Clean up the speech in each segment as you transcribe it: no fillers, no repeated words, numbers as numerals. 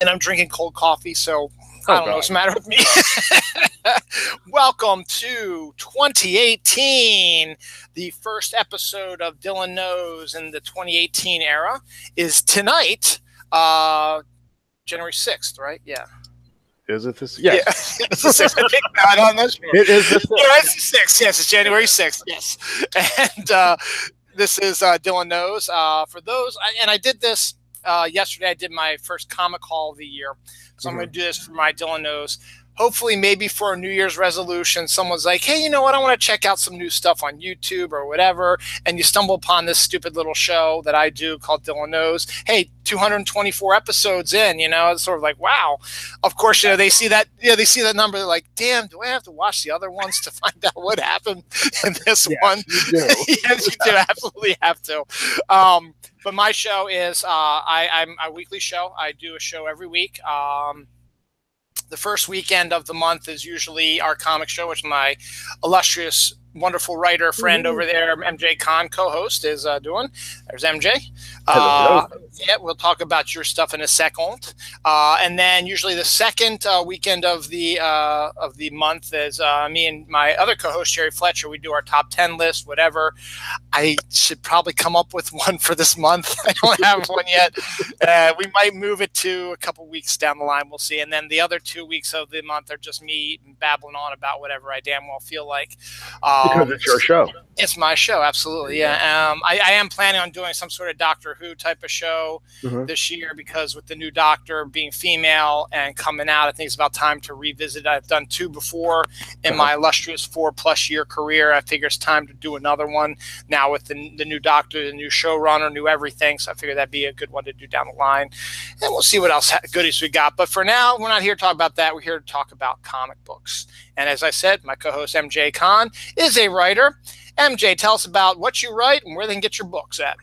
and I'm drinking cold coffee, so I don't know what's the matter with me. Welcome to 2018. The first episode of Dylan Knows in the 2018 era is tonight, January 6th, right? Yeah. Is it this? Yes. Yeah, it's the 6th. I'm not sure. It is the 6th. Yeah, it's the 6th. Yes, it's January 6th. Yes. And this is Dylan Knows. For those, and I did this yesterday. I did my first comic haul of the year. So I'm going to do this for my Dylan Knows. Hopefully, maybe for a New Year's resolution, someone's like, hey, you know what? I want to check out some new stuff on YouTube or whatever. And you stumble upon this stupid little show that I do called Dylan Knows. Hey, 224 episodes in, it's sort of like, wow. Of course, they see that, they see that number. They're like, damn, do I have to watch the other ones to find out what happened in this one? You do. Yes, you do. Absolutely have to. But my show is, I'm a weekly show. I do a show every week. The first weekend of the month is usually our comic show, which my illustrious, wonderful writer friend over there, MJ Khan, co-host, is doing. There's MJ. Yeah, we'll talk about your stuff in a second. And then usually the second weekend of the month is me and my other co-host, Sherry Fletcher. We do our top 10 list, whatever. I should probably come up with one for this month. I don't have one yet. We might move it to a couple weeks down the line. We'll see. And then the other 2 weeks of the month are just me babbling on about whatever I damn well feel like. Because it's your show. It's my show, absolutely. Yeah. I am planning on doing some sort of Doctor Who type of show this year, because with the new Doctor being female and coming out, I think it's about time to revisit. I've done 2 before in my illustrious 4+ year career. I figure it's time to do another one now with the new Doctor, the new showrunner, new everything. So I figure that'd be a good one to do down the line. And we'll see what else goodies we got. But for now, we're not here to talk about that. We're here to talk about comic books. And as I said, my co-host MJ Khan is a writer. MJ, tell us about what you write and where they can get your books at.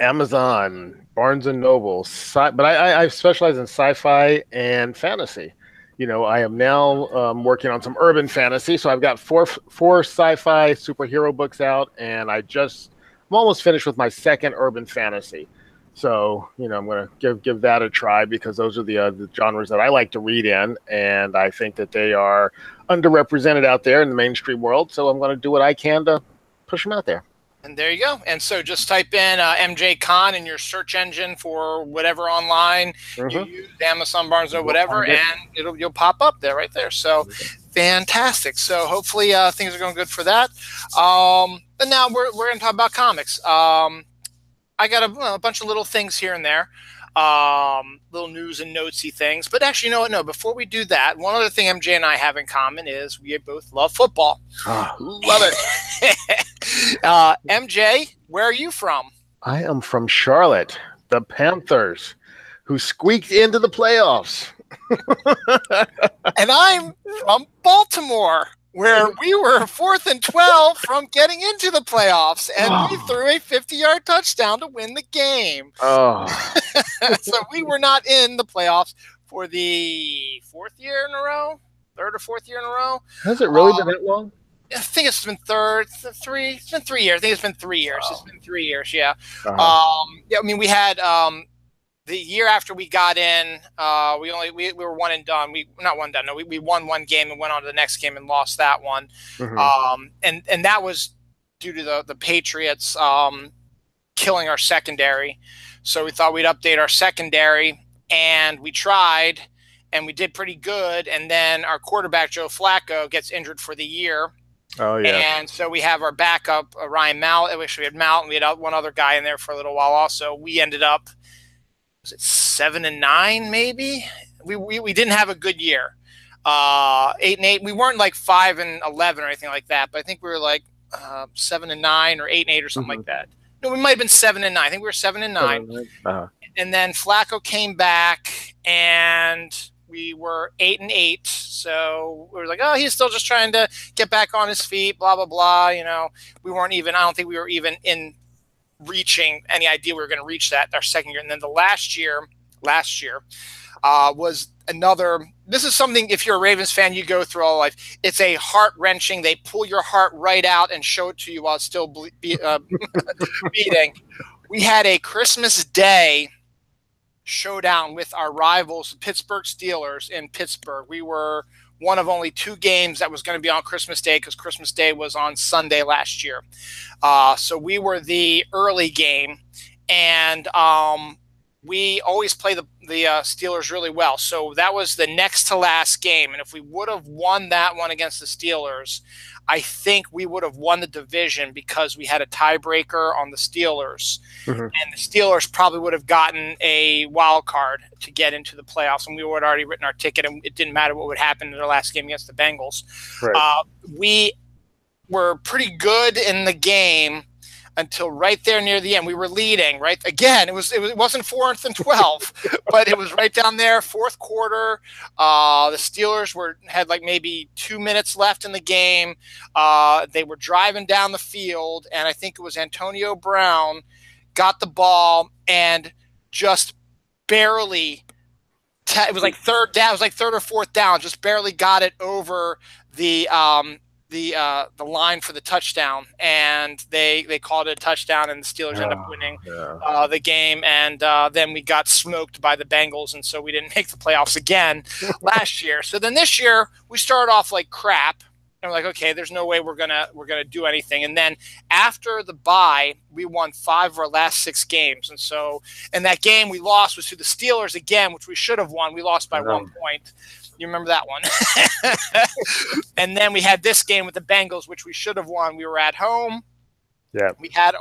Amazon, Barnes and Noble, but I specialize in sci-fi and fantasy. I am now working on some urban fantasy, so I've got four sci-fi superhero books out, and I'm almost finished with my second urban fantasy. So, I'm going to give that a try, because those are the genres that I like to read in, and I think that they are underrepresented out there in the mainstream world. So I'm going to do what I can to push them out there. And there you go. And so just type in MJ Khan in your search engine for whatever online you use, Amazon, Barnes, or whatever, and you'll pop up there right there. So fantastic. So hopefully things are going good for that. And now we're going to talk about comics. I got a bunch of little things here and there, little news and notesy things. But actually, you know what? No, before we do that, one other thing MJ and I have in common is we both love football. Love it. MJ, where are you from? I am from Charlotte, the Panthers, who squeaked into the playoffs. And I'm from Baltimore, where we were 4th and 12 from getting into the playoffs, and we threw a 50-yard touchdown to win the game. So we were not in the playoffs for the 4th year in a row, 3rd or 4th year in a row. Has it really been that long? I think it's been 3 years. I think it's been 3 years. It's been 3 years, yeah. Yeah, I mean, we had the year after we got in, we were one and done. Not one and done. No, we won one game and went on to the next game and lost that one. And that was due to the Patriots killing our secondary. So we thought we'd update our secondary, and we tried, and we did pretty good. And then our quarterback, Joe Flacco, gets injured for the year. Oh, yeah. And so we have our backup, Ryan Mallett. Actually, we had Mallett, and we had one other guy in there for a little while also. We ended up, was it 7-9 maybe? We didn't have a good year. 8-8. We weren't like 5-11 or anything like that, but I think we were like 7-9 or 8-8 or something like that. No, we might have been 7-9. I think we were 7-9. And then Flacco came back, and we were 8-8. So we were like, oh, he's still just trying to get back on his feet, blah, blah, blah. We weren't even, I don't think we were even in reaching any idea we were going to reach that our second year. And then the last year was another, this is something, if you're a Ravens fan, you go through all life. It's a heart-wrenching, they pull your heart right out and show it to you while it's still beating. We had a Christmas Day showdown with our rivals, the Pittsburgh Steelers in Pittsburgh. We were one of only 2 games that was going to be on Christmas Day because Christmas Day was on Sunday last year. So we were the early game, and we always play the Steelers really well. So that was the next to last game. And if we would have won that one against the Steelers, I think we would have won the division because we had a tiebreaker on the Steelers. Mm-hmm. And the Steelers probably would have gotten a wild card to get into the playoffs. And we would have already written our ticket, and it didn't matter what would happen in their last game against the Bengals. Right. We were pretty good in the game until right there near the end. We were leading, right? Again, it wasn't 4th and 12, but it was right down there, 4th quarter. The Steelers had like maybe 2 minutes left in the game. They were driving down the field, and I think it was Antonio Brown got the ball and just barely it was like third down. It was like 3rd or 4th down. Just barely got it over the line for the touchdown, and they called it a touchdown, and the Steelers ended up winning the game, and then we got smoked by the Bengals, and so we didn't make the playoffs again last year. So then this year we started off like crap, and we're like, okay, there's no way we're gonna do anything. And then after the bye, we won 5 of our last 6 games, and so in that game we lost was to the Steelers again, which we should have won. We lost by 1 point. You remember that one? And then we had this game with the Bengals, which we should have won. We were at home. Yeah.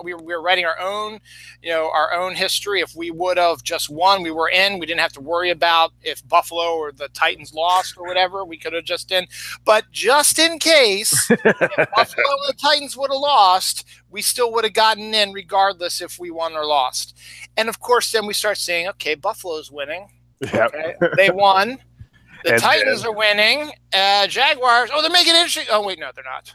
We were writing our own history. If we would have just won, we were in. We didn't have to worry about if Buffalo or the Titans lost or whatever. We could have just in. But just in case if Buffalo or the Titans would have lost, we still would have gotten in regardless if we won or lost. And of course, then we start saying, okay, Buffalo's winning. Yep. Okay, they won. The Titans are winning. Jaguars, they're making it interesting. Oh, wait, no, they're not.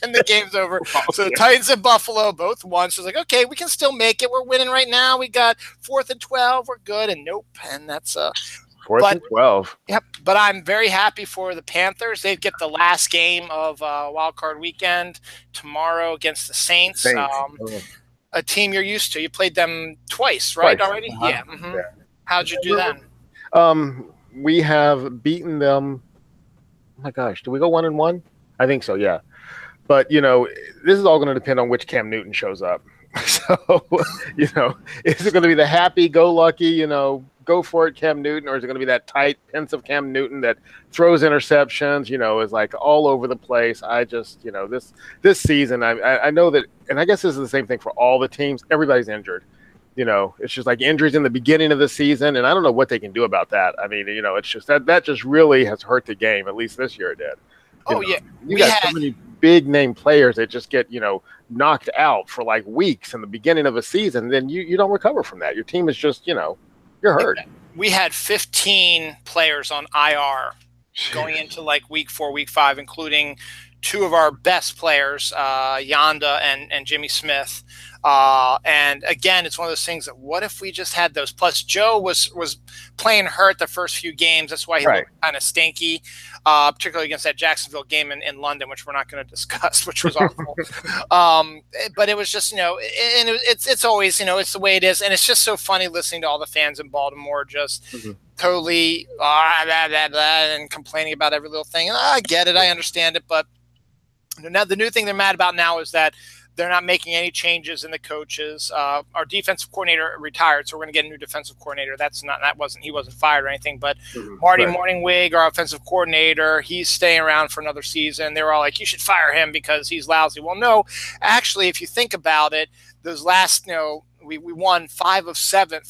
And the game's over. So the Titans and Buffalo both won. So it's like, okay, we can still make it. We're winning right now. We got 4th and 12. We're good. And nope. And that's 4th and 12. Yep. But I'm very happy for the Panthers. They get the last game of Wild Card Weekend tomorrow against the Saints. A team you're used to. You played them twice, right? Already? Uh-huh. Yeah. Mm-hmm. Yeah. How'd you do then? We have beaten them. Oh my gosh, do we go 1-1? I think so, yeah. But this is all going to depend on which Cam Newton shows up. So, is it going to be the happy-go-lucky, go for it Cam Newton, or is it going to be that tight, pensive Cam Newton that throws interceptions, is like all over the place? I just, this season, I know that, and I guess this is the same thing for all the teams. Everybody's injured. It's just like injuries in the beginning of the season, and I don't know what they can do about that. I mean, it's just that just really has hurt the game. At least this year it did. Yeah, you got so many big name players that just get knocked out for like weeks in the beginning of a season. Then you don't recover from that. Your team is just you're hurt. We had 15 players on IR going into like week 4, week 5, including 2 of our best players, Yanda and Jimmy Smith. And again, it's one of those things that what if we just had those? Plus, Joe was playing hurt the first few games. That's why he looked kind of stinky, particularly against that Jacksonville game in London, which we're not going to discuss, which was awful. But it was just, and it's always, it's the way it is. And it's just so funny listening to all the fans in Baltimore just totally blah, blah, blah, and complaining about every little thing. And I get it. I understand it. But now the new thing they're mad about now is that they're not making any changes in the coaches. Our defensive coordinator retired, so we're going to get a new defensive coordinator. He wasn't fired or anything, but Marty Morningwig, our offensive coordinator, he's staying around for another season. They were all like, you should fire him because he's lousy. Well, no, actually, if you think about it, those last, we won 5 of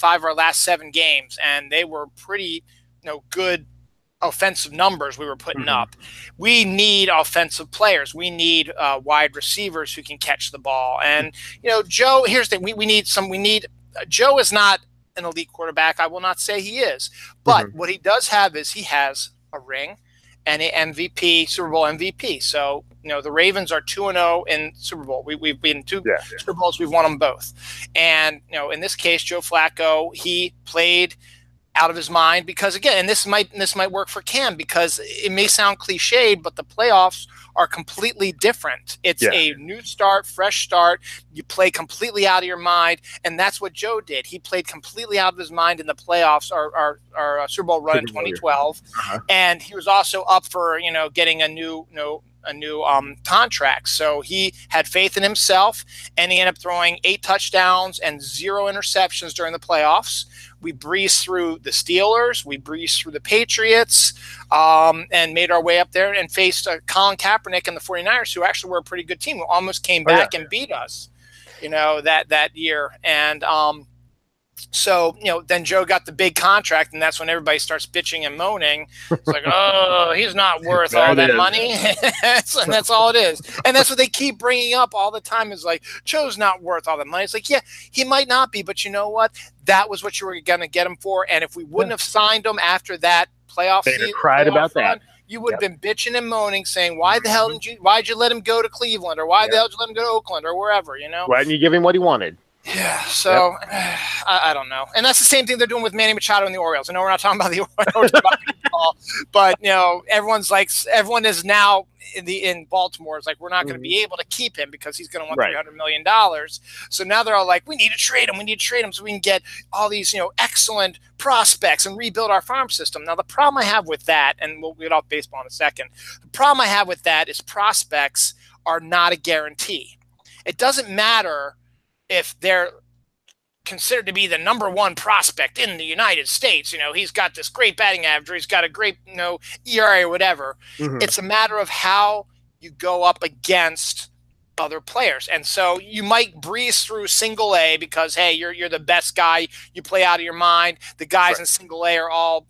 our last 7 games, and they were pretty, good offensive numbers we were putting up. We need offensive players. We need wide receivers who can catch the ball. And Joe, here's the thing: we need Joe is not an elite quarterback. I will not say he is, but what he does have is he has a ring and an MVP, Super Bowl MVP. So the Ravens are 2-0 in Super Bowl. We've been 2 Super Bowls. We've won them both. And in this case, Joe Flacco, he played out of his mind because, again, and this might work for Cam, because it may sound cliched, but the playoffs are completely different. It's Yeah. a new start, fresh start. You play completely out of your mind, and that's what Joe did. He played completely out of his mind in the playoffs, our Super Bowl run in 2012, and he was also up for getting a new contract. So he had faith in himself, and he ended up throwing 8 touchdowns and 0 interceptions during the playoffs. We breezed through the Steelers, we breezed through the Patriots, and made our way up there and faced Colin Kaepernick and the 49ers, who actually were a pretty good team, who almost came back and beat us, that year. And so, then Joe got the big contract, and that's when everybody starts bitching and moaning. It's like, oh, he's not worth all that money. And that's all it is. And that's what they keep bringing up all the time, is like, Joe's not worth all that money. It's like, yeah, he might not be, but you know what? That was what you were going to get him for. And if we wouldn't have signed him after that playoff season, cried about that. You would have been bitching and moaning, saying, why'd you let him go to Cleveland, or why the hell did you let him go to Oakland, or wherever, Why didn't you give him what he wanted? Yeah, so I don't know, and that's the same thing they're doing with Manny Machado and the Orioles. I know we're not talking about the Orioles, baseball, but everyone is now in Baltimore is like, we're not going to be able to keep him because he's going to want $300 million. So now they're all like, we need to trade him so we can get all these excellent prospects and rebuild our farm system. Now the problem I have with that, and we'll get off baseball in a second, the problem I have with that is prospects are not a guarantee. It doesn't matter if they're considered to be the #1 prospect in the United States. He's got this great batting average, or he's got a great, ERA or whatever. It's a matter of how you go up against other players. And so you might breeze through single A because, hey, you're the best guy. You play out of your mind. The guys in single A are all,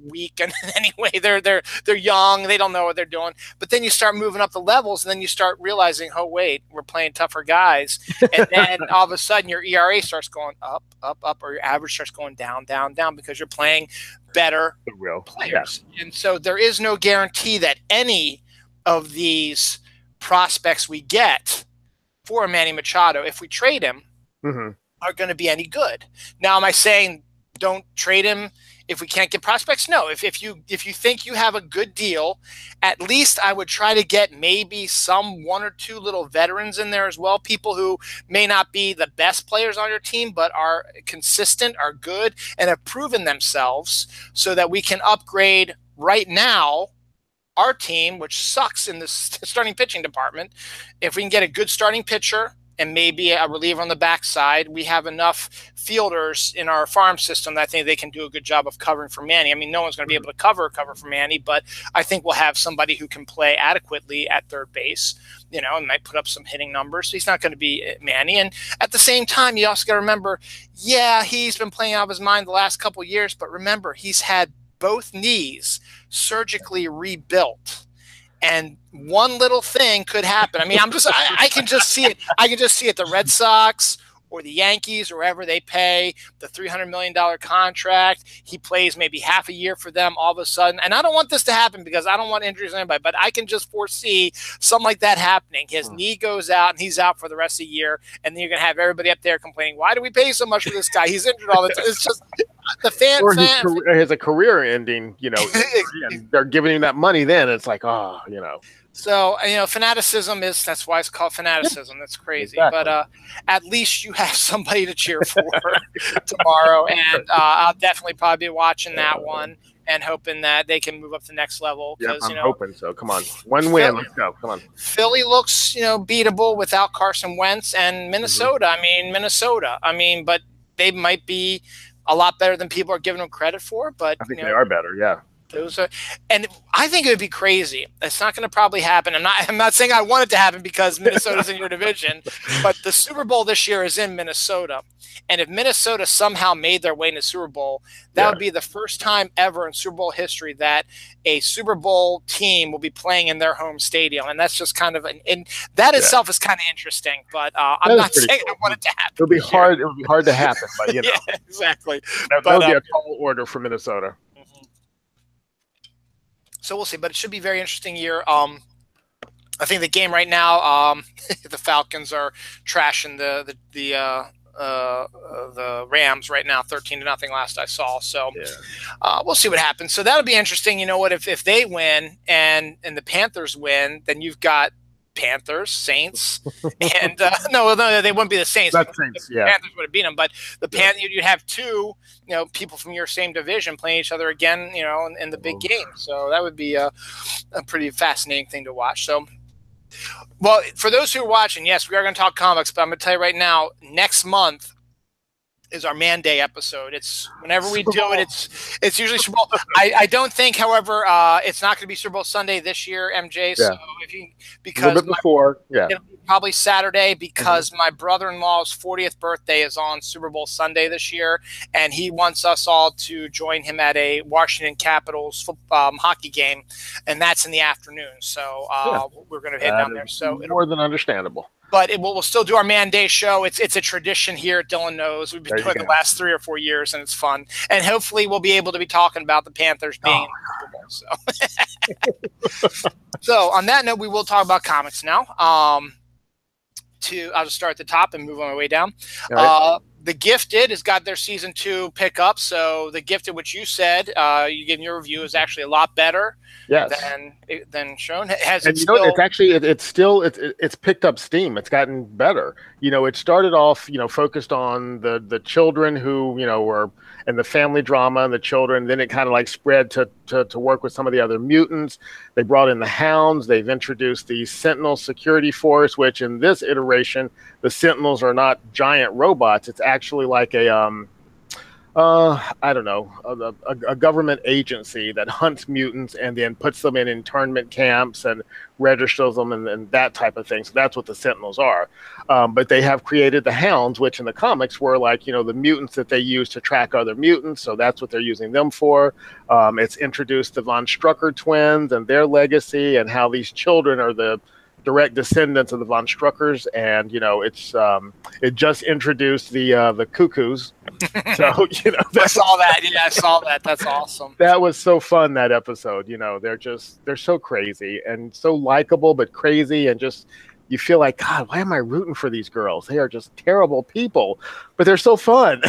weak. And anyway, they're young. They don't know what they're doing. But then you start moving up the levels, and then you start realizing, oh, wait, we're playing tougher guys. And then all of a sudden your ERA starts going up, or your average starts going down, down, down, because you're playing better players. Yeah. And so there is no guarantee that any of these prospects we get for Manny Machado, if we trade him, are going to be any good. Now, am I saying don't trade him if we can't get prospects? No. If you think you have a good deal, at least I would try to get maybe some 1 or 2 little veterans in there as well, people who may not be the best players on your team, but are consistent, are good, and have proven themselves, so that we can upgrade right now our team, which sucks in the starting pitching department. If we can get a good starting pitcher and maybe a reliever on the backside, we have enough fielders in our farm system that I think they can do a good job of covering for Manny. I mean, no one's going to be able to cover for Manny, but I think we'll have somebody who can play adequately at third base, and might put up some hitting numbers. So he's not going to be Manny. And at the same time, you also got to remember, he's been playing out of his mind the last couple of years, but remember, he's had both knees surgically rebuilt, and one little thing could happen. I mean, I can just see it. I can just see it. The Red Sox or the Yankees, or wherever they pay the $300 million contract, he plays maybe half a year for them all of a sudden. And I don't want this to happen because I don't want injuries on anybody, but I can just foresee something like that happening. His knee goes out and he's out for the rest of the year. And then you're going to have everybody up there complaining, why do we pay so much for this guy? He's injured all the time. It's just the fan. Or has a career ending, and they're giving him that money then. It's like, So, fanaticism that's why it's called fanaticism. That's crazy. Exactly. But at least you have somebody to cheer for tomorrow. And I'll definitely probably be watching that one and hoping that they can move up to the next level. Yeah, I'm hoping so. Come on. One win. Let's go. Come on. Philly looks, beatable without Carson Wentz, and Minnesota. But they might be a lot better than people are giving them credit for. But I think they are better. Yeah. And I think it would be crazy. It's not going to probably happen. I'm not saying I want it to happen because Minnesota's in your division, but the Super Bowl this year is in Minnesota. And if Minnesota somehow made their way into Super Bowl, that would be the first time ever in Super Bowl history that a Super Bowl team will be playing in their home stadium. And that's just kind of that itself is kind of interesting. But I'm not saying I want it to happen. It would be hard to happen, but yeah, exactly. That would be a tall order for Minnesota. So we'll see, but it should be a very interesting year. I think the game right now, the Falcons are trashing the the Rams right now, 13-0 last I saw. So Yeah. we'll see what happens. So that'll be interesting. You know what? If they win and the Panthers win, then you've got Panthers, Saints, and no, they wouldn't be the Saints. That's Saints, the yeah. Panthers would have beat them, but you'd have two, people from your same division playing each other again, in the big game. So that would be a pretty fascinating thing to watch. So, well, for those who are watching, yes, we are going to talk comics, but I'm going to tell you right now, next month is our Man Day episode. It's whenever we do it, it's usually Super Bowl. I don't think, however, it's not going to be Super Bowl Sunday this year, MJ. So because a bit before, it'll be probably Saturday because my brother-in-law's 40th birthday is on Super Bowl Sunday this year, and he wants us all to join him at a Washington Capitals hockey game, and that's in the afternoon. So we're going to head down there. So more than understandable. But we'll still do our Man Day show. It's a tradition here at Dylan Knows. We've been doing it the last 3 or 4 years, and it's fun. And hopefully we'll be able to be talking about the Panthers being in the Super Bowl. So on that note, we will talk about comics now. I'll just start at the top and move on my way down. The Gifted has got their season 2 pickup. So The Gifted, which you said, you gave in your review, is actually a lot better than shown. It's picked up steam. It's gotten better. It started off, focused on the children who, were and the family drama and the children. Then it kind of like spread to work with some of the other mutants. They brought in the Hounds. They've introduced the Sentinel Security Force, which in this iteration, the Sentinels are not giant robots. It's actually like a government agency that hunts mutants and then puts them in internment camps and registers them and that type of thing. So that's what the Sentinels are. But they have created the Hounds, which in the comics were like, the mutants that they use to track other mutants. So that's what they're using them for. It's introduced the Von Strucker twins and their legacy and how these children are the direct descendants of the Von Struckers, and it just introduced the Cuckoos. So I saw that. Yeah, I saw that. That's awesome. That was so fun, that episode. They're so crazy and so likable, but crazy, and just you feel like, God, why am I rooting for these girls? They are just terrible people, but they're so fun.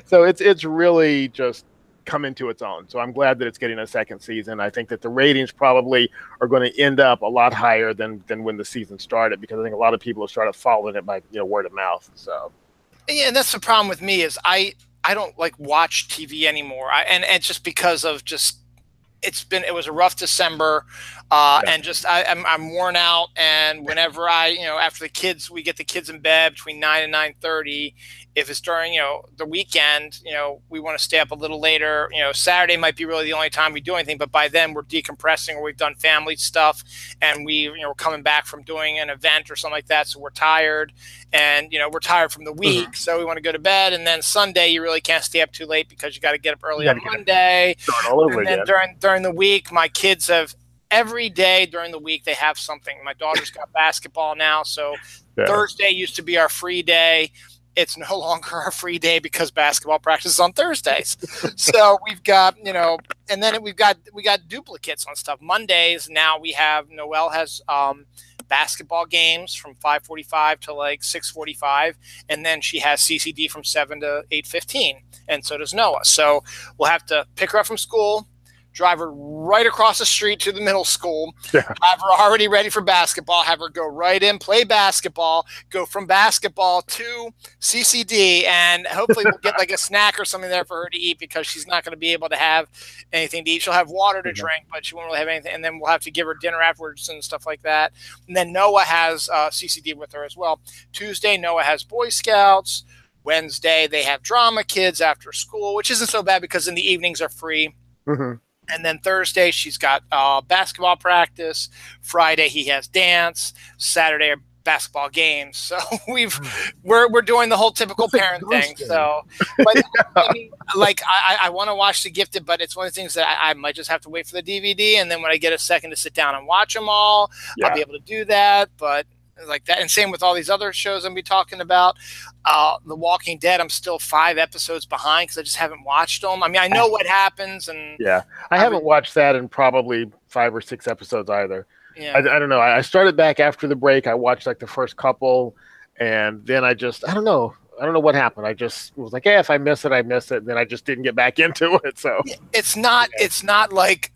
So it's really just come into its own. So I'm glad that it's getting a second season. I think that the ratings probably are going to end up a lot higher than when the season started, because I think a lot of people have started following it by word of mouth. So yeah, and that's the problem with me is I don't like watch TV anymore. And it's just because of it was a rough December, and just I'm worn out. And whenever after we get the kids in bed between 9 and 9:30. If it's during the weekend, we want to stay up a little later. Saturday might be really the only time we do anything, but by then we're decompressing or we've done family stuff, and we're coming back from doing an event or something like that, so we're tired, and we're tired from the week, so we want to go to bed. And then Sunday you really can't stay up too late because you got to get up early on Monday. Start all over again. During the week, my kids have every day during the week they have something. My daughter's got basketball now, so Thursday used to be our free day. It's no longer our free day because basketball practice is on Thursdays. So we've got, and then we got duplicates on stuff. Mondays now Noelle has basketball games from 5:45 to like 6:45, and then she has CCD from 7 to 8:15, and so does Noah. So we'll have to pick her up from school, drive her right across the street to the middle school, have her already ready for basketball, have her go right in, play basketball, go from basketball to CCD, and hopefully we'll get like a snack or something there for her to eat, because she's not going to be able to have anything to eat. She'll have water to drink, but she won't really have anything. And then we'll have to give her dinner afterwards and stuff like that. And then Noah has CCD with her as well. Tuesday, Noah has Boy Scouts. Wednesday, they have drama kids after school, which isn't so bad because in the evenings are free. Mm-hmm. And then Thursday, she's got basketball practice. Friday, he has dance. Saturday, are basketball games. So we're doing the whole typical parent thing. So, but I want to watch The Gifted, but it's one of the things that I might just have to wait for the DVD, and then when I get a second to sit down and watch them all, I'll be able to do that. But like that, and same with all these other shows I'm be talking about. The Walking Dead, I'm still 5 episodes behind because I just haven't watched them. I mean, I know what happens, and I haven't watched that in probably 5 or 6 episodes either. Yeah. I don't know. I started back after the break. I watched like the first couple, And then I don't know. I don't know what happened. I just was like, yeah, if I miss it, I miss it. And then I just didn't get back into it. So it's not like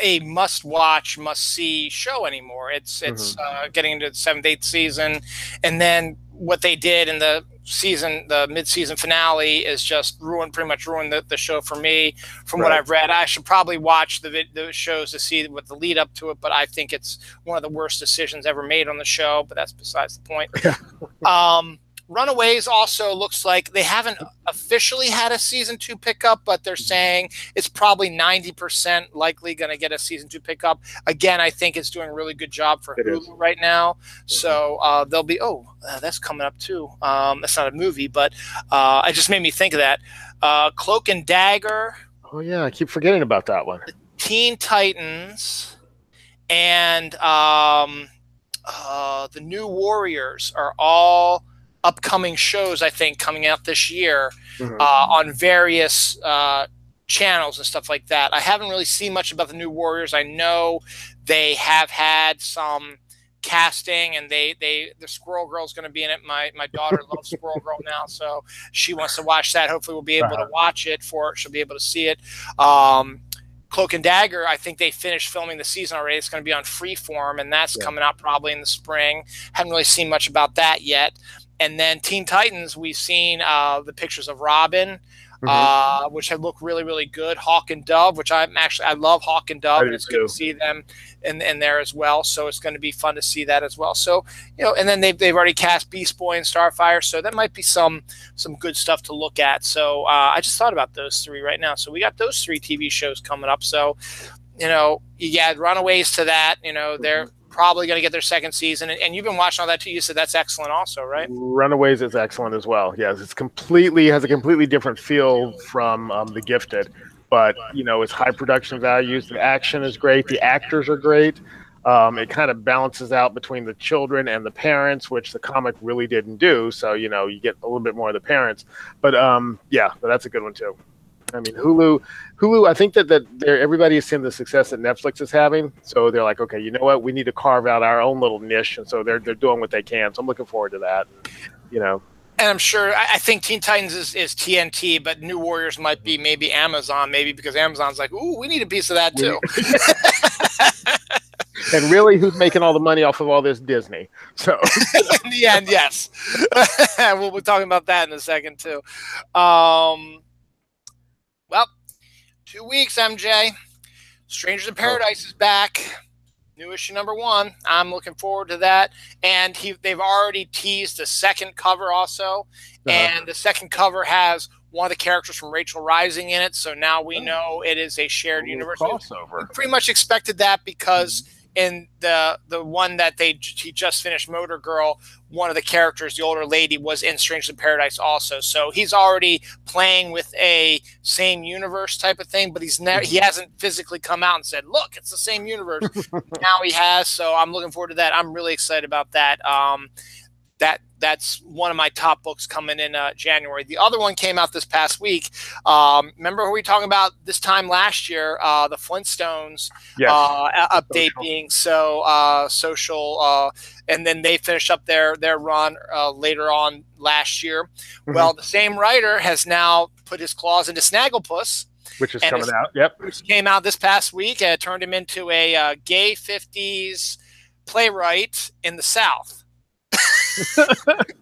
a must watch, must see show anymore. It's getting into the 7th, 8th season, and then what they did in the mid-season finale is just pretty much ruined the show for me. From what I've read, I should probably watch the shows to see what the lead up to it, but I think it's one of the worst decisions ever made on the show. But that's besides the point. Runaways also looks like they haven't officially had a season 2 pickup, but they're saying it's probably 90% likely going to get a season 2 pickup. Again, I think it's doing a really good job for Hulu right now. So they'll be, that's coming up too. That's not a movie, but it just made me think of that. Cloak and Dagger. Oh, yeah. I keep forgetting about that one. Teen Titans and the New Warriors are all upcoming shows, I think, coming out this year on various channels and stuff like that. I haven't really seen much about the New Warriors. I know they have had some casting, and the Squirrel Girl is going to be in it. My daughter loves Squirrel Girl now, so she wants to watch that. Hopefully we'll be able to watch it for her. She'll be able to see it. Cloak and Dagger, I think they finished filming the season already. It's going to be on Freeform, and that's coming out probably in the spring. Haven't really seen much about that yet. And then Teen Titans, we've seen the pictures of Robin, which have looked really, really good. Hawk and Dove, which I love Hawk and Dove, and it's good to see them in there as well. So it's going to be fun to see that as well. So, and then they've already cast Beast Boy and Starfire, so that might be some good stuff to look at. So I just thought about those 3 right now. So we got those 3 TV shows coming up. So, you add Runaways to that, they're probably going to get their 2nd season, and you've been watching all that too. You said that's excellent also, right? Runaways is excellent as well. Yes, has a completely different feel from The Gifted, but it's high production values. The action is great. The actors are great. It kind of balances out between the children and the parents, which the comic really didn't do. So you get a little bit more of the parents, but but that's a good one too. I mean, Hulu. I think that everybody has seen the success that Netflix is having, so they're like, okay, you know what? We need to carve out our own little niche, and so they're doing what they can. So I'm looking forward to that. And I'm sure. I think Teen Titans is TNT, but New Warriors might be maybe Amazon, because Amazon's like, ooh, we need a piece of that too. And really, who's making all the money off of all this? Disney. So in the end, yes. We'll be talking about that in a second too. Well, 2 weeks, MJ. Strangers in Paradise is back. New issue number 1. I'm looking forward to that. And they've already teased the 2nd cover also. And the 2nd cover has one of the characters from Rachel Rising in it. So now we know it is a shared universe. Crossover. We pretty much expected that because in the one that he just finished, Motor Girl, one of the characters, the older lady, was in Strangers in Paradise also. So he's already playing with a same universe type of thing, but he hasn't physically come out and said, look, it's the same universe. Now he has, so I'm looking forward to that. I'm really excited about that. That's one of my top books coming in January. The other one came out this past week. Remember who we were talking about this time last year? The Flintstones update being so social, and then they finished up their run later on last year. Well, the same writer has now put his claws into Snagglepuss, which is coming out. Yep, which came out this past week, and it turned him into a gay 50s playwright in the South.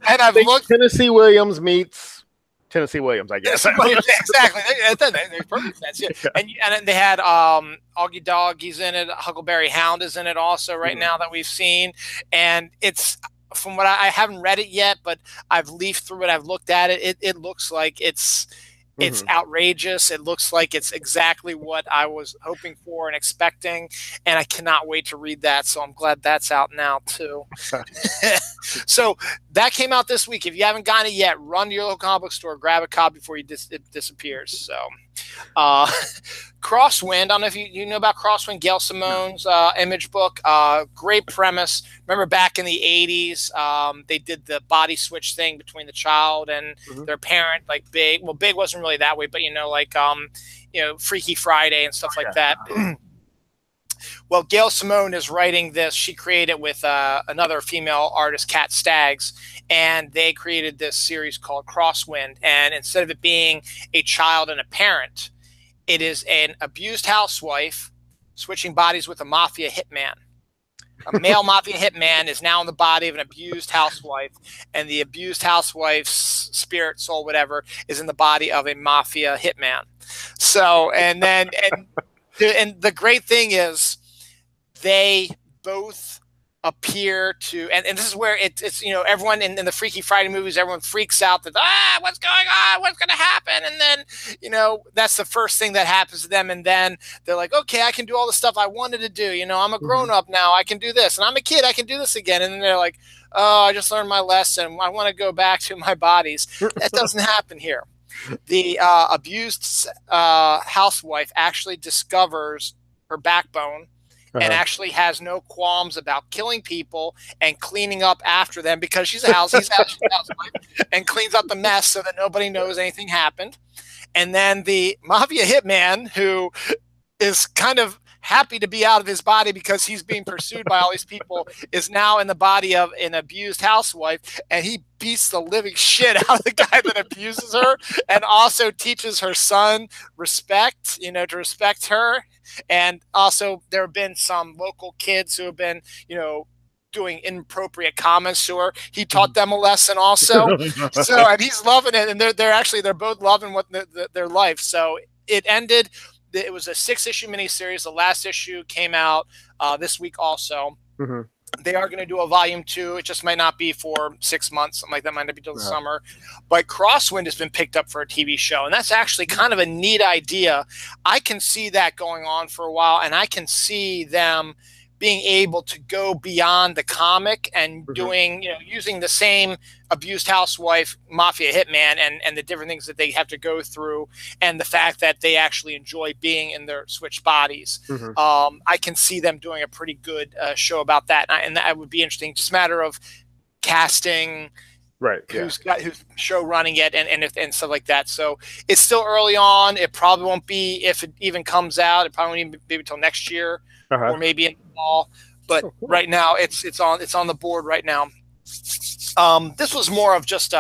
And I've looked. Tennessee Williams meets Tennessee Williams, I guess. Exactly. That makes perfect sense. Yeah. And they had Augie Dog. He's in it. Huckleberry Hound is in it also right now that we've seen. And it's from what I haven't read it yet, but I've leafed through it. I've looked at it. It looks like it's outrageous. It looks like it's exactly what I was hoping for and expecting, and I cannot wait to read that. So I'm glad that's out now too. So that came out this week. If you haven't gotten it yet, run to your local comic book store, grab a copy before it disappears. So Crosswind, I don't know if you know about Crosswind, Gail Simone's Image book. Great premise. Remember back in the 80s, they did the body switch thing between the child and their parent, like Big. Well, Big wasn't really that way, but Freaky Friday and stuff like that. Well, Gail Simone is writing this. She created it with another female artist, Kat Staggs, and they created this series called Crosswind. And instead of it being a child and a parent, it is an abused housewife switching bodies with a mafia hitman. A male mafia hitman is now in the body of an abused housewife, and the abused housewife's spirit, soul, whatever, is in the body of a mafia hitman. So, and the great thing is they both appear to, and this is where it's everyone in the Freaky Friday movies, everyone freaks out that what's going on, what's going to happen, and then that's the first thing that happens to them, and then they're like, okay, I can do all the stuff I wanted to do, I'm a grown up now, I can do this, and I'm a kid, I can do this again, and then they're like, oh, I just learned my lesson, I want to go back to my bodies. That doesn't happen here. The abused housewife actually discovers her backbone and actually has no qualms about killing people and cleaning up after them, because she's a housewife and cleans up the mess so that nobody knows anything happened. And then the mafia hitman, who is kind of happy to be out of his body because he's being pursued by all these people, is now in the body of an abused housewife, and he beats the living shit out of the guy that abuses her, and also teaches her son respect, to respect her. And also there have been some local kids who have been, doing inappropriate comments to her. He taught them a lesson also. So, and he's loving it, and they're both loving what their life. So it ended. It was a 6-issue miniseries. The last issue came out this week also. They are going to do a volume 2. It just might not be for 6 months. Something like that. Might not be till the summer. But Crosswind has been picked up for a TV show, and that's actually kind of a neat idea. I can see that going on for a while, and I can see them being able to go beyond the comic and doing, using the same abused housewife, mafia hitman, and the different things that they have to go through, and the fact that they actually enjoy being in their switched bodies. I can see them doing a pretty good show about that, and that would be interesting. Just a matter of casting, right? Who's show running it, and stuff like that. So it's still early on. It probably won't be, if it even comes out, it probably won't even be until next year. Or maybe in the fall, but right now it's on the board right now. This was more of just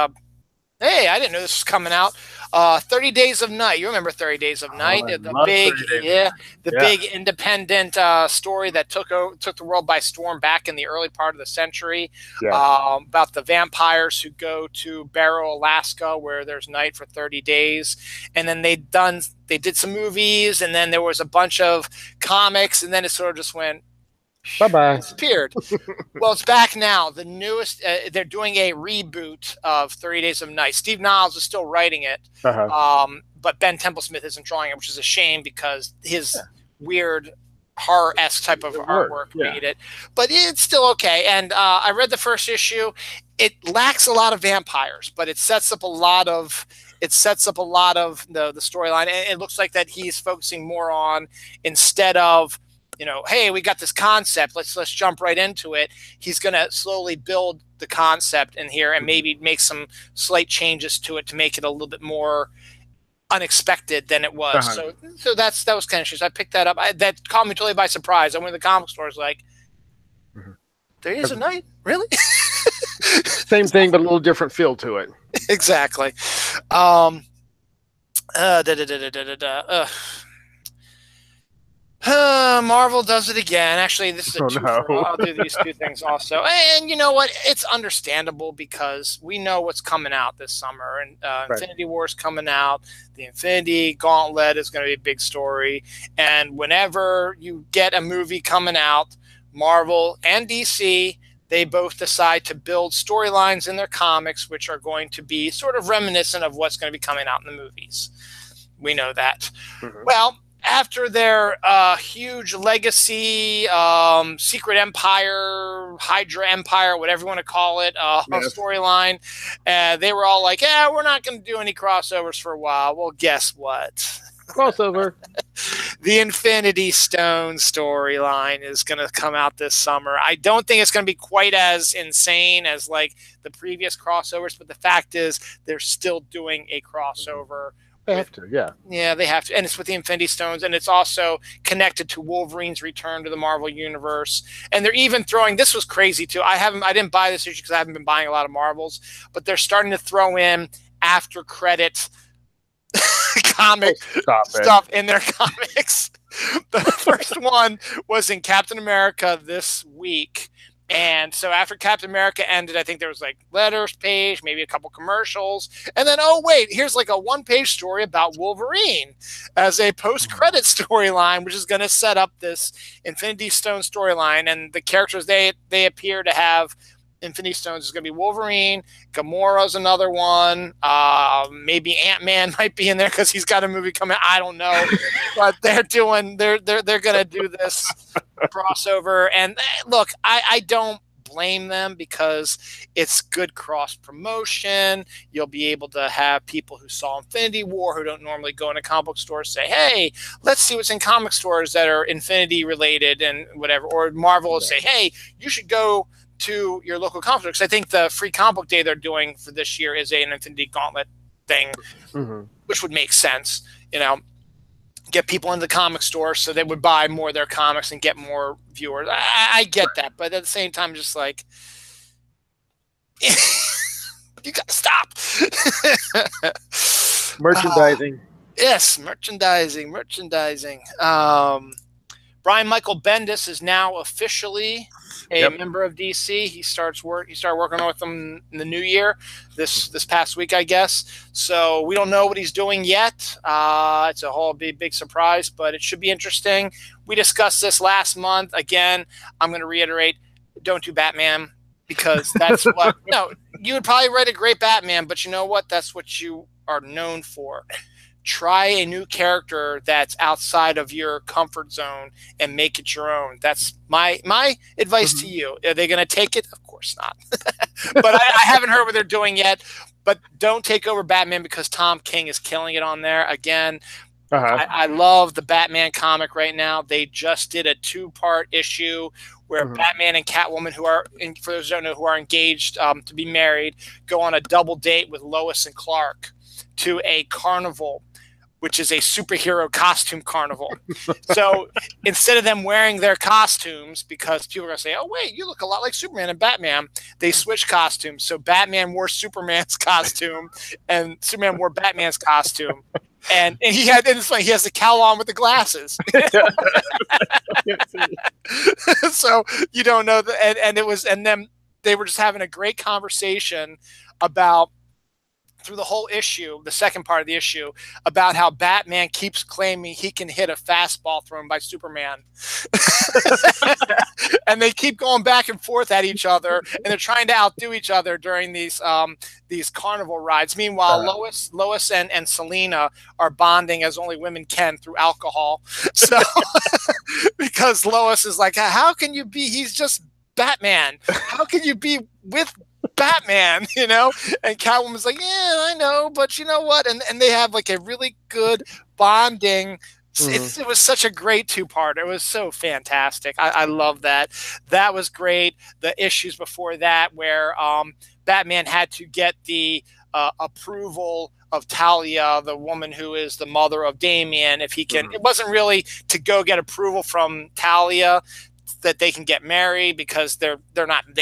hey, I didn't know this was coming out. 30 Days of Night. You remember 30 Days of Night? The big independent story that took the world by storm back in the early part of the century. About the vampires who go to Barrow, Alaska, where there's night for 30 days. And then they did some movies, and then there was a bunch of comics, and then it sort of just went bye-bye. Disappeared. Well, it's back now. The newest, they're doing a reboot of 30 Days of Night. Steve Niles is still writing it, but Ben Templesmith isn't drawing it, which is a shame because his weird horror-esque type of artwork made it. But it's still okay. And I read the first issue. It lacks a lot of vampires, but it sets up a lot of the storyline. And it looks like that he's focusing more on, instead of, hey, we got this concept, let's jump right into it. He's going to slowly build the concept in here and maybe make some slight changes to it to make it a little bit more unexpected than it was. So that was kind of interesting. I picked that up. That caught me totally by surprise. I went to the comic store, I was like, 30 Days of Night? Really? Same thing, but a little different feel to it. Exactly. Marvel does it again. Actually, this is a I'll do these two things also. And you know what? It's understandable because we know what's coming out this summer. And Infinity War is coming out. The Infinity Gauntlet is going to be a big story. And whenever you get a movie coming out, Marvel and DC, they both decide to build storylines in their comics which are going to be sort of reminiscent of what's going to be coming out in the movies. We know that. Well, after their huge legacy, Secret Empire, Hydra Empire, whatever you want to call it, storyline, they were all like, yeah, we're not going to do any crossovers for a while. Well, guess what? Crossover. The Infinity Stone storyline is going to come out this summer. I don't think it's going to be quite as insane as like the previous crossovers, but the fact is they're still doing a crossover They have to, yeah. Yeah, they have to, and it's with the Infinity Stones, and it's also connected to Wolverine's return to the Marvel Universe. And they're even throwing. This was crazy too. I didn't buy this issue because I haven't been buying a lot of Marvels, but they're starting to throw in after credits comic stuff in their comics. The first one was in Captain America this week. And so after Captain America ended, I think there was like letters page, maybe a couple commercials. And then, oh, wait, here's like a one-page story about Wolverine as a post-credit storyline, which is going to set up this Infinity Stone storyline. And the characters they appear to have Infinity Stones is going to be Wolverine. Gamora's another one. Maybe Ant-Man might be in there because he's got a movie coming. I don't know, but they're going to do this crossover. And look, I don't blame them because it's good cross promotion. You'll be able to have people who saw Infinity War who don't normally go into comic book stores say, hey, let's see what's in comic stores that are Infinity related and whatever. Or Marvel will say, hey, you should go to your local comic book. I think the free comic book day they're doing for this year is an Infinity Gauntlet thing, which would make sense. Get people in the comic store so they would buy more of their comics and get more viewers. I get that, but at the same time, just like you gotta stop. Merchandising. Yes, merchandising. Brian Michael Bendis is now officially a member of DC. He started working with them in the new year, this past week, I guess. So we don't know what he's doing yet. It's a whole big surprise, but it should be interesting. We discussed this last month. Again, I'm going to reiterate: don't do Batman because that's what. No, you would probably write a great Batman, but you know what? That's what you are known for. Try a new character that's outside of your comfort zone and make it your own. That's my advice to you. Are they going to take it? Of course not. But I haven't heard what they're doing yet. But don't take over Batman because Tom King is killing it on there. Again, I love the Batman comic right now. They just did a 2-part issue where Batman and Catwoman, for those who don't know, who are engaged to be married, go on a double date with Lois and Clark to a carnival, which is a superhero costume carnival. So instead of them wearing their costumes, because people are going to say, oh, wait, you look a lot like Superman and Batman, they switch costumes. So Batman wore Superman's costume and Superman wore Batman's costume. And it's funny, he has the cowl on with the glasses. So you don't know and then they were just having a great conversation about, through the whole issue, the second part of the issue, about how Batman keeps claiming he can hit a fastball thrown by Superman. And they keep going back and forth at each other, and they're trying to outdo each other during these carnival rides. Meanwhile, Lois and Selena are bonding as only women can through alcohol. So because Lois is like, how can you be? He's just Batman. How can you be with Batman, and Catwoman's like, yeah, I know, but you know what? And they have like a really good bonding. It was such a great 2-part. It was so fantastic. I love that. That was great. The issues before that where Batman had to get the approval of Talia, the woman who is the mother of Damian, if he can. It wasn't really to go get approval from Talia that they can get married because they